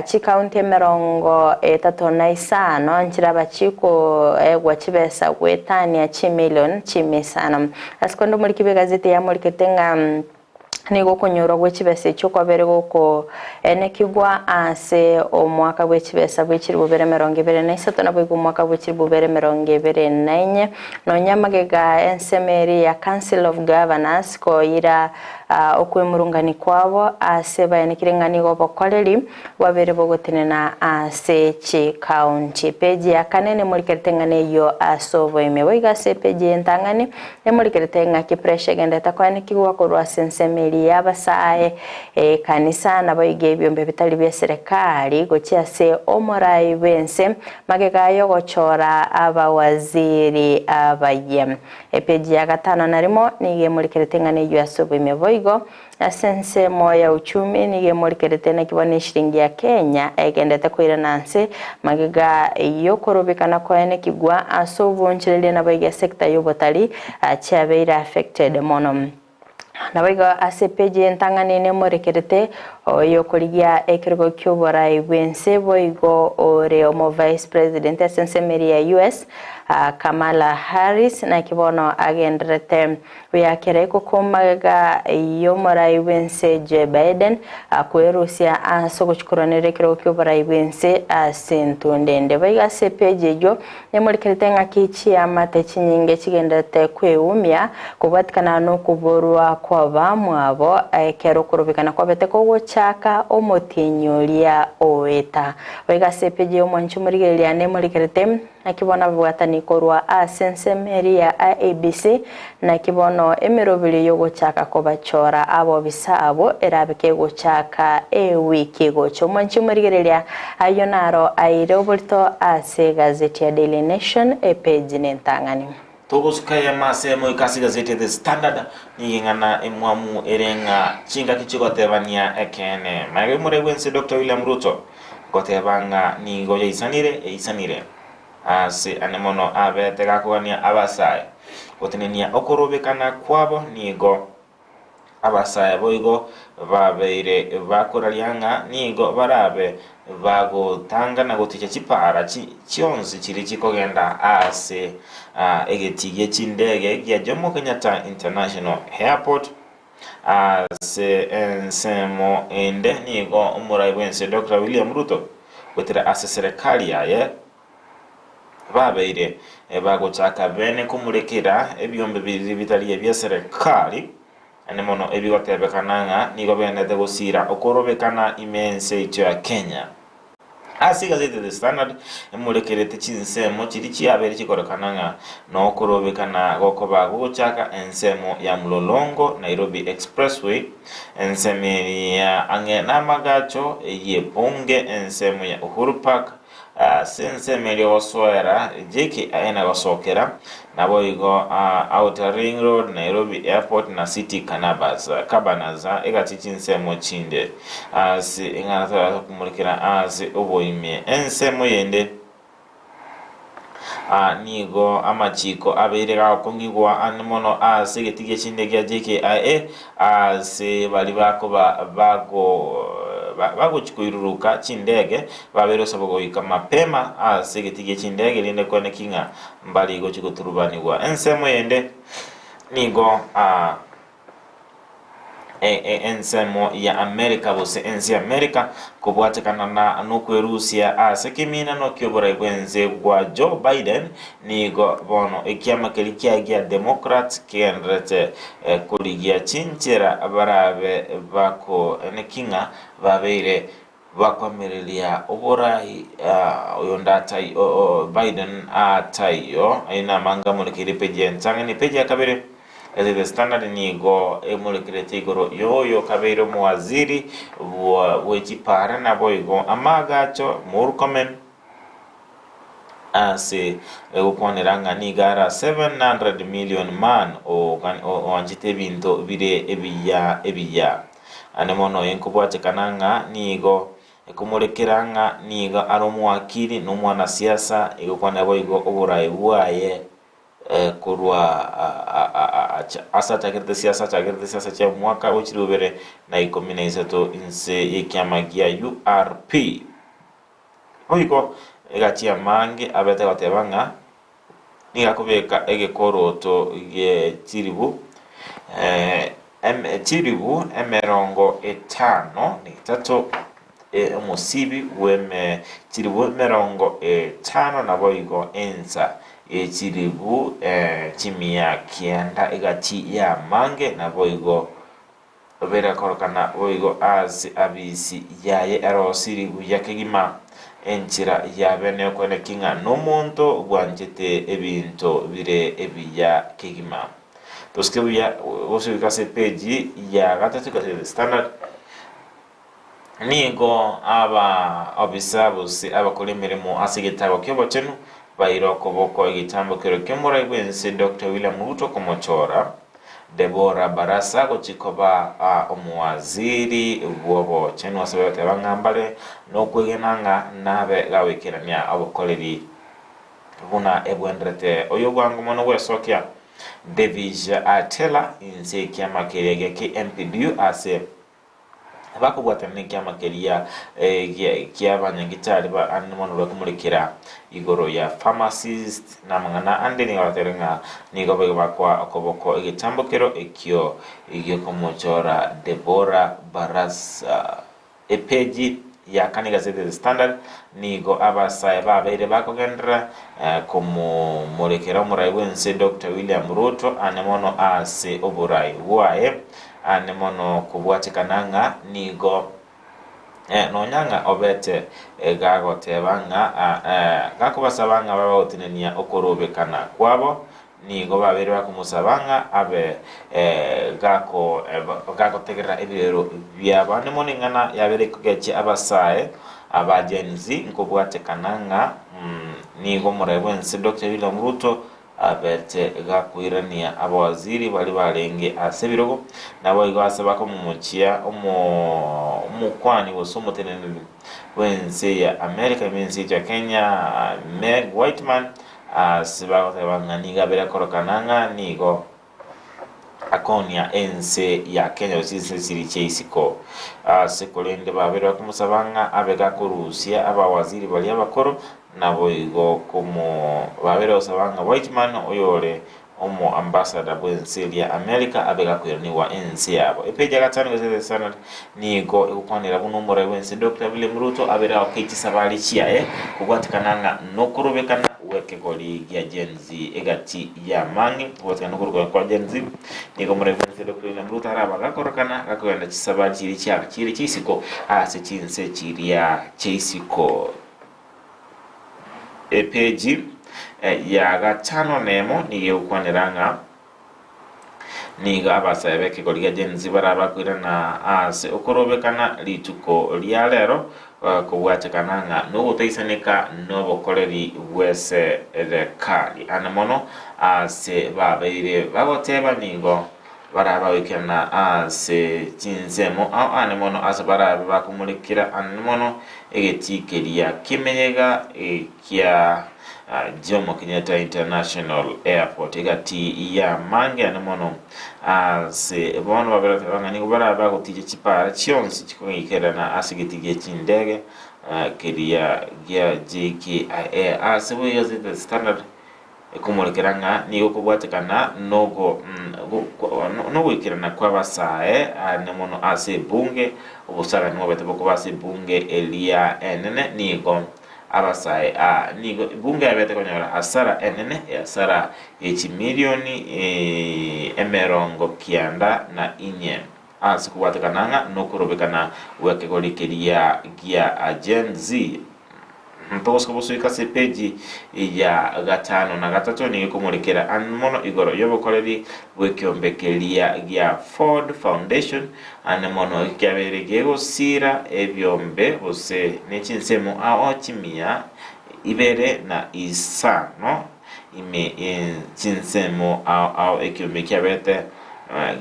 chi county 35 nchiraba chiko egwa chibesa gwetania chi milioni chi misana asikondo muri kibe gazeti ya muri ketenga nigo kunyura gwechibese cyo kwabere goko ene kigwa ase omwaka gwechibesa bwechiri bubere 2023 na bwo mwaka bwechiri bubere 2024 no nyamagega ensemeri ya Council of Governors ko ira okwemurungani kwabo ase bayanekirengani go bokoleri wabere bogotenena ase chi county page ya kanene muri ketengane yo asovo imewe igase page entangani muri ketenga ki pressure genda takwani kigwa ko rwasensemeri yabasaye kanisa nabo igebyombe bitali bya serikali gochia se omorai bense magega yo gochora abawaziri abayem page ya gatano narimo nige muri keretengane yo asobo imevoigo asense moya uchumi nige muri keretene kibone shilingi ya Kenya egendete kwira nanse magega yo korobekana ko ene kigwa asobo nchirele nabo iga sector yo botali chabeira affected mono nabiga ase page entangane ne morekerete oyo koligia ekirgo kyobora ibwense boigo ore omo vice president asense meria US Kamala Harris na kibono agendrete uyakere kukomaga yomora ibwense Joe Biden akwerusia asoko chikoronere kirgo kyobora ibwense asentondende biga ase page jo ne morekerete ngakichi amate chinyinge chigendete kweumya kubatikana no kuborwa kwa bamwabo ekero kurubikana kwa beteko gochaka omotinyolia oeta biga ase page omonchu murigelia ne morekerete akibona bwatani korwa asensemeri ya ABC na kibono emerobili yo gochaka ko bachora abo bisabo erabike gochaka wiki gocho manchi murigerelia ayonaro airobolto ase gazeti ya Daily Nation page nentangani Togoskaya masemo ikasi gazeti The Standard ningana emwamu erenga chinga kichigotebania ekene mage murewense Dr. William Ruto gotebanga ni goya isanire ase anemono abete gakwania abasai gotenenia okorobekana kwabo nigo abasai boigo babeire bakoralianga nigo barabe bagotanga na goticha chipara chionzi chiri chikogenda ase egetige chindege gya Jomo Kenyatta International Airport ase ensemo ende nigo umuraiwense Dr. William Ruto gotera ase serikali yaye babeire bagochaka bene kumurekera ebyombe bibiri bitali bya serikali anemono ebigotebekananga nigo bene de gosira okorobekana imense ito ya Kenya asiga zete The Standard emurekerete chinsemo chiri chiabere chikorekananga no korobekana goko bagochaka ensemo ya Mlolongo Nairobi Expressway enseme ya angena magacho yeponge ensemo ya Uhuru Park sense melio waswera jeki aena wasokera nabo igo Outer Ring Road Nairobi Airport na City Kabanaza egatichi nsemo chinde asi ingana kumurikira asi oboime ensemo yende nigo amachiko abeirega kongigwa anmono asegetige chinde gya JKIA ase bali bako bago chikuiruruka chindege babero sabogo ikamapema asegetige chindege linde kone kinga mbali go chikuturubanirwa ensemo yende nigo ensemo ya America bose ensi America kubwatekana na nokwerusia asekimina no kyobora ibwenze gwa Joe Biden nigo bono ekiama kelikia gya Democrats kendrete kuligia chinchera abarabe bako nekinga babeire bakwamiriria oborai uyo ndatai Biden atayo aina manga mulekire page ensanga ni page ya kabere The Standard nigo emulekire tigoro yoyo kabere mu waziri wechipara na boigo amagacho murkomen ase ukoniranga nigara 700 million man o anjite binto bire ebiya anemono yenkubwache kananga nigo ekumulekiranga niga aromu akili n'umwana siasa igokwana boigo oburai bwaye kurwa asa chakirte siasa cha mwaka uchirubere na 13 inse ikiama gia URP oiko egachia mange abete gotebanga niga kubeka egekoroto ge chiribu chiribu emerongo etano ni tato musibi weme chiribu merongo etano na boigo ensa chiribu chimia kienda egati ya mange na boigo obera korokana boigo az abisi yaye ero siribu yakegima enchira ya bene kwene kinga nomonto gwanjete ebinto bire ebiya kegima toskebuya osubikase page ya gatatu kase Standard nigo aba obisabusi abakora imirimo asigitabo kyobo chenu bairoko boko igitambo kero kemura igwense Dr. William Ruto komochora Deborah Barasa gochikoba omuwaziri bwobo chenu asabete bangambale no kwegenanga nabe gawikirania abokoleri buna ebwendrete oyo gwangu mono gwesokya David Atela inse kiamakerege ki MPDU ase bakubwatana kiamakeria kiabanyagitari ba animono bakumurikira igoro ya pharmacist na mangana andeni waterenga nigo bakwa okoboko igitambokero ekyo komochora Deborah Barasa epeji ya kaniga The Standard nigo abasaya babeire bakogendera komo molekera murai wense Dr. William Ruto anemono ase oburai wae anemono kubwatikananga nigo nonyanga obete gagotebanga gakubasabanga babaotinenia okorobekana kwabo nigo babere bakumusabanga abe gako tegerera ebirero byabane moningana yabere kugeche abasaye abajenzi nkobwatekananga nigo murabwense Dr. William Ruto abete gakwirania abawaziri bali barenge asebirogo nabo igwasaba ko mumuchia umukwani wosomotenene wense ya America imensi ya Kenya Meg Whiteman sibago tebanganiga bera korokananga nigo akonia ense ya Kenya usisi siri cheisiko sekolende babera kumusabanga abega kurusia abawaziri bali abakoro nabo igo como babera usabanga Whiteman oyole omo ambassador bwense ya America abega kwiraniwa ense yabo epeja gatano gese sana nigo ekukwanira bunomora bwense Dr. William Ruto abera okechi sabali chia kugwatikananga nokurubekana weke goli ya jenzi egati ya mangi kuwatikana kuruka kwa jenzi nigo mrevense Dr. William Ruto araba gakorokana gakwenda chisabali chiri chia chiri chisiko ase chinse chiria chisiko epeji ya gatano nemo niyo ukwaniranga niga abasaya beke goli ya jenzi baraba kwirana ase okorobekana lituko lya lero kubwatekananga n'uguteisanika n'obukoleri bwese rekali anamono ase babeire bagoteba nigo baraba wikana ase cinzemo au anemono ase baraba bakumulikira anemono egetikeria kimenyega kia Jomo Kenyatta International Airport egati ya mange anemono ase bono babera bangani baraba gutije chipara chionsi chikoyikerana asigitigie chindege keria gia JKIA ase boyoze The Standard ekumulekeranga niyo kubwatekana nogo ikirana kwa basae anemono ase bunge obusara niwo betebo kubase bunge elia enene nigo abasaye nigo bunge yabete konyora asara enene asara echi milioni emerongo kianda na inye sikubwatikana no kurobekana wekegorikeria gia Gen Z mpoko busuika se page ya 5 na 3 ni kumurikira anmono igoro yobokoreri wekyombekeria gia Ford Foundation anmono ikyabere gosira ebyombe bose nechinsemo aochimia ibere na isano ime chinsemo ao ekyombekiabete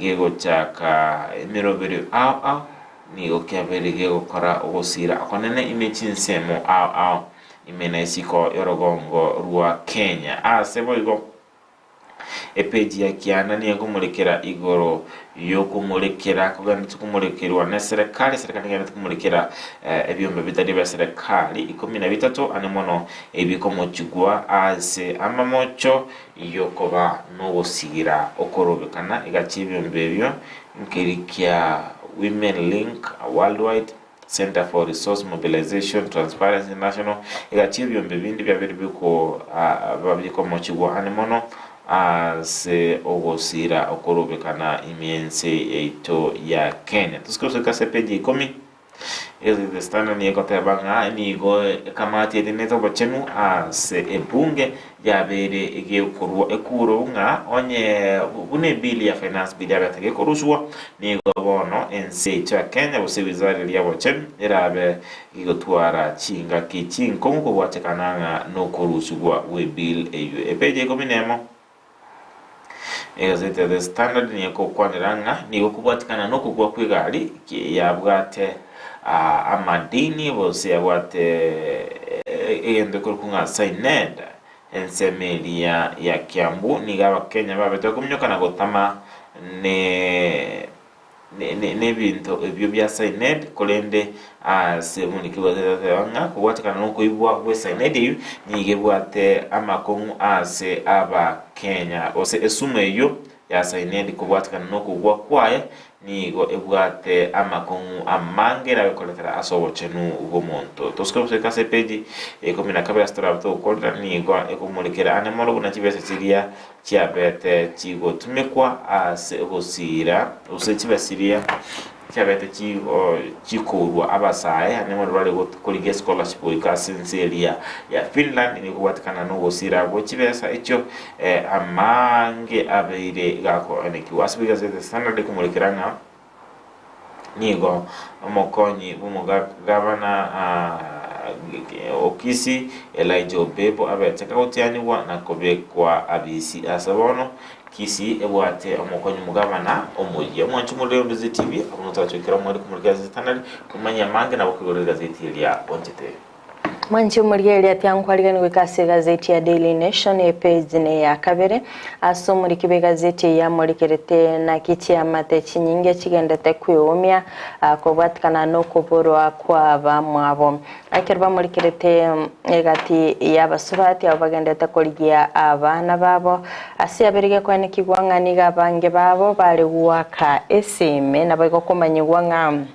gego chaka emirobere ao ni okyabere gukora ogosira konene ime chinsemo ao imena isiko yorogongo rwa Kenya sebo igo epeji ya kiana ni kumulekera igoro yo kumulekera kugana tukumulekirwa na serikali ngana tukumulekera ebyombe bitari bya serikali 13 anemono ebikomo kigwa ase amamocho yokoba no gosigira okorobekana igachibyombe byo nkirikia Women Link Worldwide Center for Resource Mobilization Transparency National igachibyo mbibindi bya biribiko babiko mochigwa anemono se ogosira okorobekana imiense eito ya Kenya tusikose kasepeji 10 the standard ni kotabanga ni go kamati edineto bachenu se ebunge yabere egekurwa ekurunga onye bune bili ya finance bili abatege koruswa ni go bono ense cha Kenya usibizari ya bachenu irabe igotwara chinga kichinko ko watekananga no koruswa we bill eyo epeje kominemo the standard ni ko kwaniranga ni go kubwatikana no kugwa kwigali yabwate amadini bose yabwate ende kurkunga signed ensemelia ya Kiambu ni gaba Kenya babete kumnyoka na gotama ne bintu ebyo bya signed kolende se munikiwa zanga kubwatikana no kuibwa we signed ni gebwate amakongu ase aba Kenya ose esume yo ya signed kubwatikana no kugwa kwaye ni go ebwate amakongu amangera bekoletera asobo chenu ugomonto tosko kase peji komina kabya strabto kolra ni go ekumulikera anemoro kuna chibese chiria chiabete chigo tumekwa ase gosira usechibesiria cyabete chikorwa abasaye anemoro bari gukora scholarship ikasenseria ya Finland ni kubatikana no gosira go chibesa echo amange abeire gako aniki wasbiga zete standard kumulikirana nigo omokonyi umugabana okisi Elijah Obebo abeteka utianiwa na kobekwa abisi asabono kisi ebwate omokonyi mugabana omoye mwanchu muri Ndizi TV amunotachokera muri kumurika standard kumanya mange na bakugorera gazeti ya Onjete Mwanchi murieli atiankwaliga wikase gazeti ya Daily Nation page ne ya kabere aso muri kibe gazeti ya murikerete na kichi ya mate chinyinge chigendete kwiyumya kubwatikana no kuborwa kwa bamwabo akirba murikerete egati ya basurati abagendete koligia abana babo asi aberige kwane kigwangani gabange babo bali waka esime nabego kumanyigwa ngam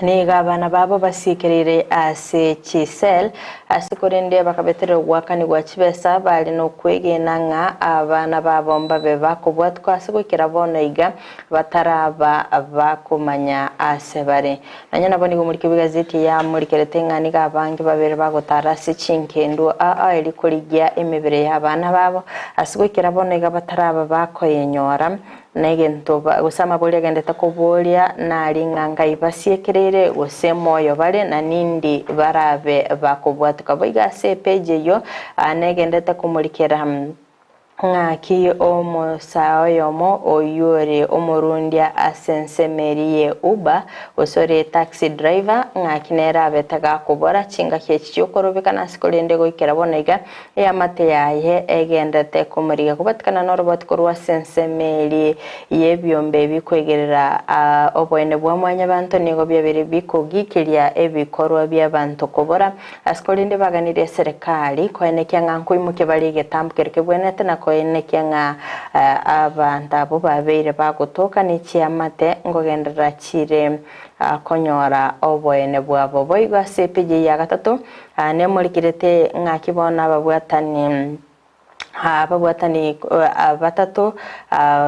niga abana babo basikirire ase chisel asikorende bakabetere gwakani gwa chibesa bali no kwegena nga abana babo mbabe bakubwatwa asigukira bona iga bataraba bakumanya ase bare nanyana boni go muri gazeti ya muri keretenga niga abange babere bagotara se chinkendo eri koligia emibere y'abana babo asigukira bona iga bataraba bakoyenyora negento gusama boli agendeta kubolia nali nganga ibasiekerere gosemoyo bale na nindi barabe bakubwatuka boiga se page yo anegendeta kumulikera ngaki omo saoyomo oyore omorundia asensemerie uba osore taxi driver ngaki nera betaga kubora chinga kyechiyo korobekana sikolende goikera bonega ya mate yaye egendete kumuriga kubatikana no robot korwa sensemeri yebyombe bikwegerera obwene bwa mwanya bantu nigo byabere bikogikiria ebikorwa by'abantu kubora asikolende baganire serikali koenekya nganku imuke bali getambukere bwenete na koenekya nga abantu abo babere bagotoka n'icyamate ngogendera kire konyora obwene bwabo boiga sepeje ya gatatu ne muri kirete ngakibona babwatani abagwatani batatu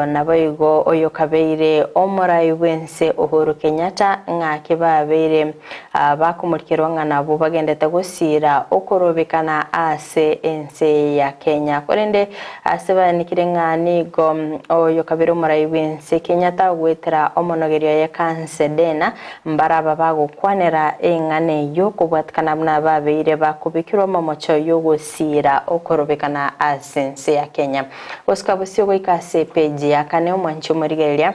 nabo igo oyo kabeire omurai wense Uhuru Kenyatta ng'ake babeire bakumurikirwa ng'ana bo bagendete gusira okorobekana ase ense ya Kenya korende ase banikire ng'ani go oyo kabeire omurai wense Kenyatta gwetera omonogerio ya kansedena mbaraba bagukwanera eng'ane yo kubwatikana muna babeire bakubikirwa momocho yo gusira okorobekana ase ense ya Kenya oskabusio goikase page ya kane omwancho murigeria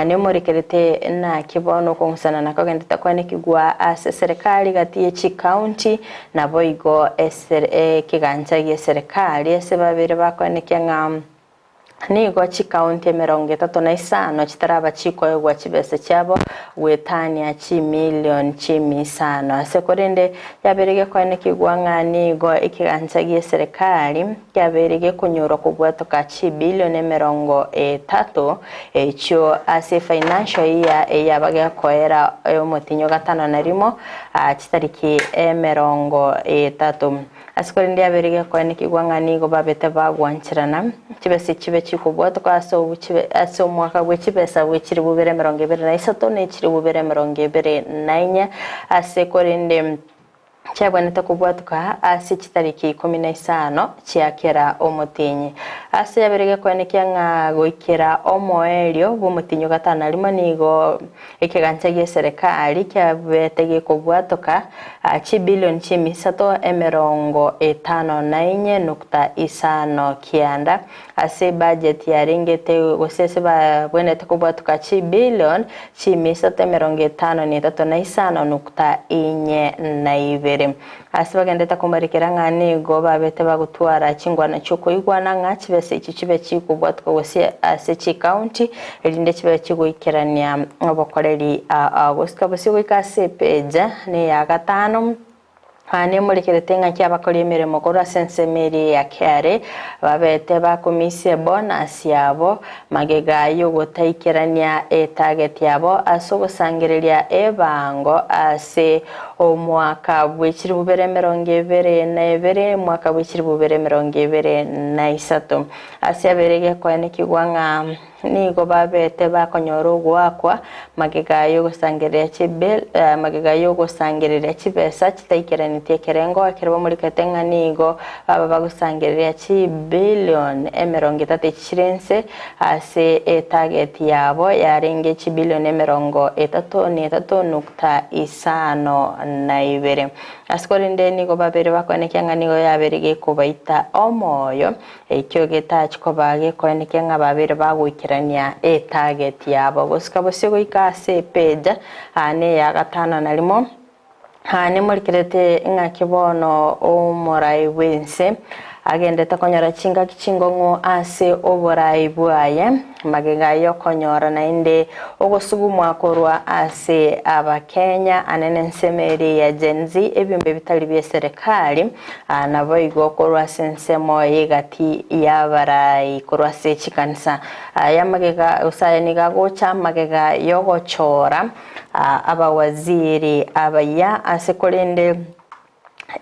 ne murikerete na kibono kongusana na kagendeta kwane kigwa ase serikali gati chi county na boigo kiganja ge serikali ase babere bakwane kyanga nigo chi county 35 chitaraba chiko gwa chibese cyabo wetania chi million chi misano ase korende yaberege kwane kigwanga nigo ikiganzagiye serikali yaberege kunyura kugwatoka chi billion 30 echo ase financial year yabaga koera omutinyo gatano narimo chitariki 30 asikorende yaberege kwane kigwanga nigo babete bagwanchirana chibese chibe chikubwatoka aso mwaka gwechibesa gwechiri bubere 23 ne chiri bubere 24 ase korende cyaboneta kubwatuka ase chitariki 15 cyakera omutinyi ase yaberege kwanekya nga goikera omoelio bumutinyo gatana limo nigo ekiganchagiye serikali kyabetege kubwatuka chi billion chi 354.5 kianda ase budget ya ringete gosese baboneta kubwatuka chi billion chi 355.4 asibagendeta kumarikira ng'ani go babete bagutwara chingwana cyuko igwana ng'achibese ikichibe chikubwatwa gose ase chi county elinde chibe chiguikirania obokoreri agosika bose gwikase page ne ya gatano ane murikerete ng'aki abakora emirimo kora sensemeri ya kare babete bakomisie bonus yabo magega yo gutaikirania target yabo asogosangereria ebango ase omwaka bwechiri bubere 22 mwaka bwechiri bubere 23 ase aberege kwane kigwanga nigo babete bakonyoro gwakwa magega yo gusangereria chibel magega yo gusangereria chibesa chitaikiranite kerengo akirwa muri katenga nigo baba bagusangereria chi billion 30 chirense ase target yabo yarenge chi billion 33.5 askorinde nigo babere bakwanekanga nigo yaberege kubaita omoyo ekyo getachiko bage kwanekanga babere bagwikira target yabo gosika bose goikase page ane ya gatano narimo ane murikirete ng'akibono omurai wense agendeta konyora chinga kichingongo ase oborai bwaye magega yo konyora nainde ogosugumwa korwa ase abakenya anene nsemeri ya Gen Z ebyombe bitali bye serikali nabo igo korwa sensemo yegati yabarai korwa se chikanisa ya magega usayaniga gocha magega yo gochora abawaziri abaya ase kolende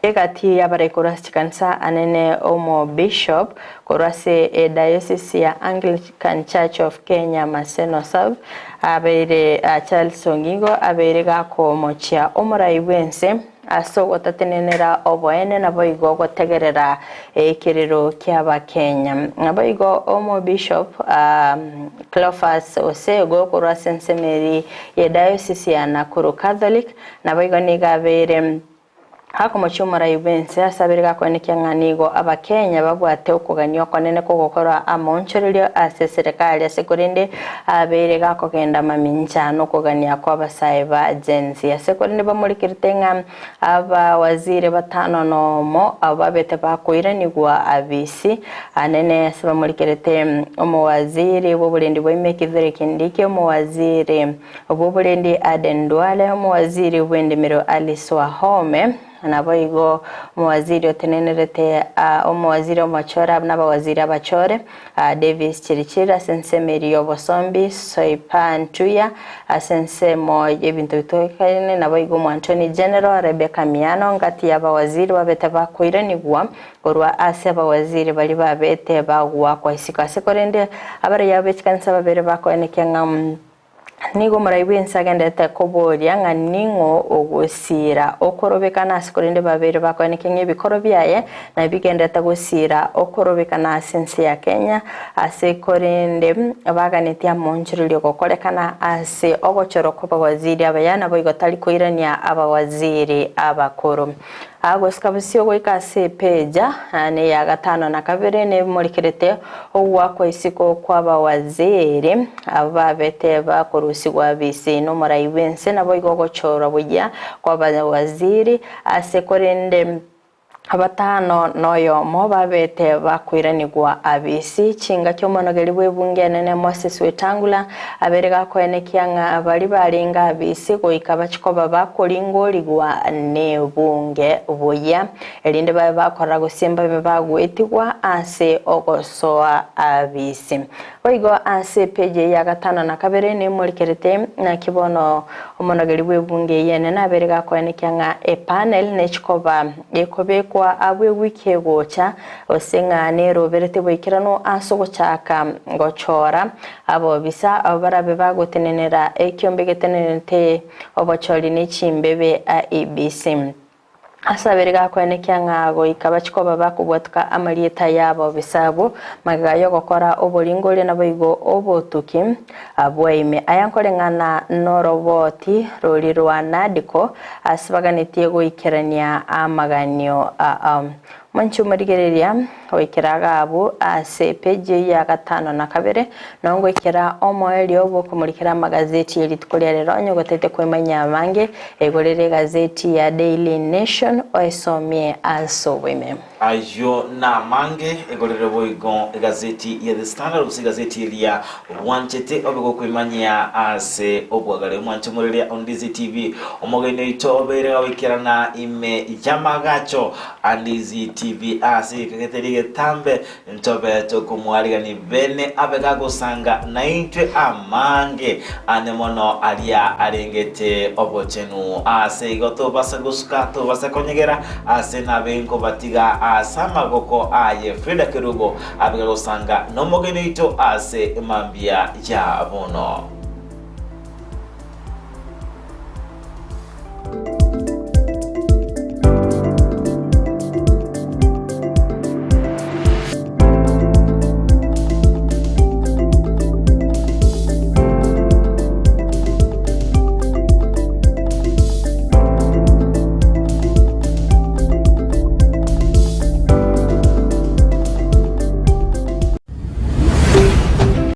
egati yabarekora chikanisa anene omo bishop korase diocese ya Anglican Church of Kenya Maseno South abere Charles Ongigo abere gako mochia omurai wense aso gotatenenera oboene nabo igo gotegerera ekiriro kyaba Kenya nabo igo omo bishop Cleophas Osego korase nsemeri ya diocese ya Nakuru Catholic nabo igo nigabere hako mochumara yubense asabirika kwanekya ng'anigo abakenya babwate okuganyo konene kogokora amonchorerio ase serikali ase korinde abere gakogenda maminchano kogania kwa basaye ba agency ase korinde bamurikirite ng'a aba waziri batano nomo ababete bakoiranigwa abisi anene ase bamurikirite omwaziri w'obulendi bw'Imeke Kindiki omwaziri w'obulendi Aden Duale omwaziri w'endimiro Alice Wahome nabo igo muwaziri otenenerete omwaziri omachora n'abawaziri abachore Davis Chirichira asense Merio Bosombi Soipan Tuya asense mo ebintu bitokane nabo igo Anthony General Rebecca Miano ngati y'abawaziri babete bakoiranigwa korwa ase abawaziri bali babete bagwa kwa isika sekorende abari yabechikanisa babere bakoenekanga nigo muraibensa gendete koboria nga ningo ogosira okorobekana asikorende babere bakoenekenge bikoro byaye na bigendete gosira okorobekana sense ya Kenya ase korende baganitia monchirulio gokorekana ase ogochoro ko bawaziri abayana boigotali koirania abawaziri abakoro agoskabisio goikase peja ne ya 5 na 2 ne murikirete ogwako isiko kwa bawaziri ababete bakorusigwa bisi no muraibense nabo igogochora bujya kwa bawaziri ase korende abatano noyo mobabete bakwiranigwa abisi chinga cyomonogeri bwebunge nene Moses Wetangula aberega koenekianga abali balinga abisi goikaba chikoba bakolingo ligwa ne bunge boya elinde bakora gusimba bagwetigwa ase ogosoa abisi oigo ase peje ya 5 na 2 ne murikerete na kibono omonogeri bwebunge yene naberega koenekianga e panel ne chikoba ekobeko abwe wiki gocha osenga nero berete bwikirano asogo chaka gochora abo bisa abarabe bagotenenera ekyombegetenente obocholi ne chimbebe a ABC asaberega koenekianga goikabachiko babakubwatuka amalieta yabo bisabo magayo gokora obolingole naboigo obotuki abwaime ayankolengana noroboti rolirwa nadiko asibaganitie goikerania amaganio manchu marigereria oikeraga abo ase peje ya 5 na 2 nongo ikera omoeli obo kumurikira magazeti elitukolia lero nyogotete kwemanya mange egorere gazeti ya Daily Nation oisomie asoweme ayo na mange egorere boigon gazeti ya The Standard usi gazeti ya wanchete obego kwemanya ase obwagale mwanche murelia on DZTV omogene itobere awikirana ime jamagacho andizi TV ase keketerige tambe ntobe tokumwaliga ni bene abega gusanga naitwe amange anemono alia arengete obochenu ase goto basaguska to basakonyegera ase nabenko batiga asama goko aye Frida Kerubo abega gusanga nomogene ito ase mambia ya bono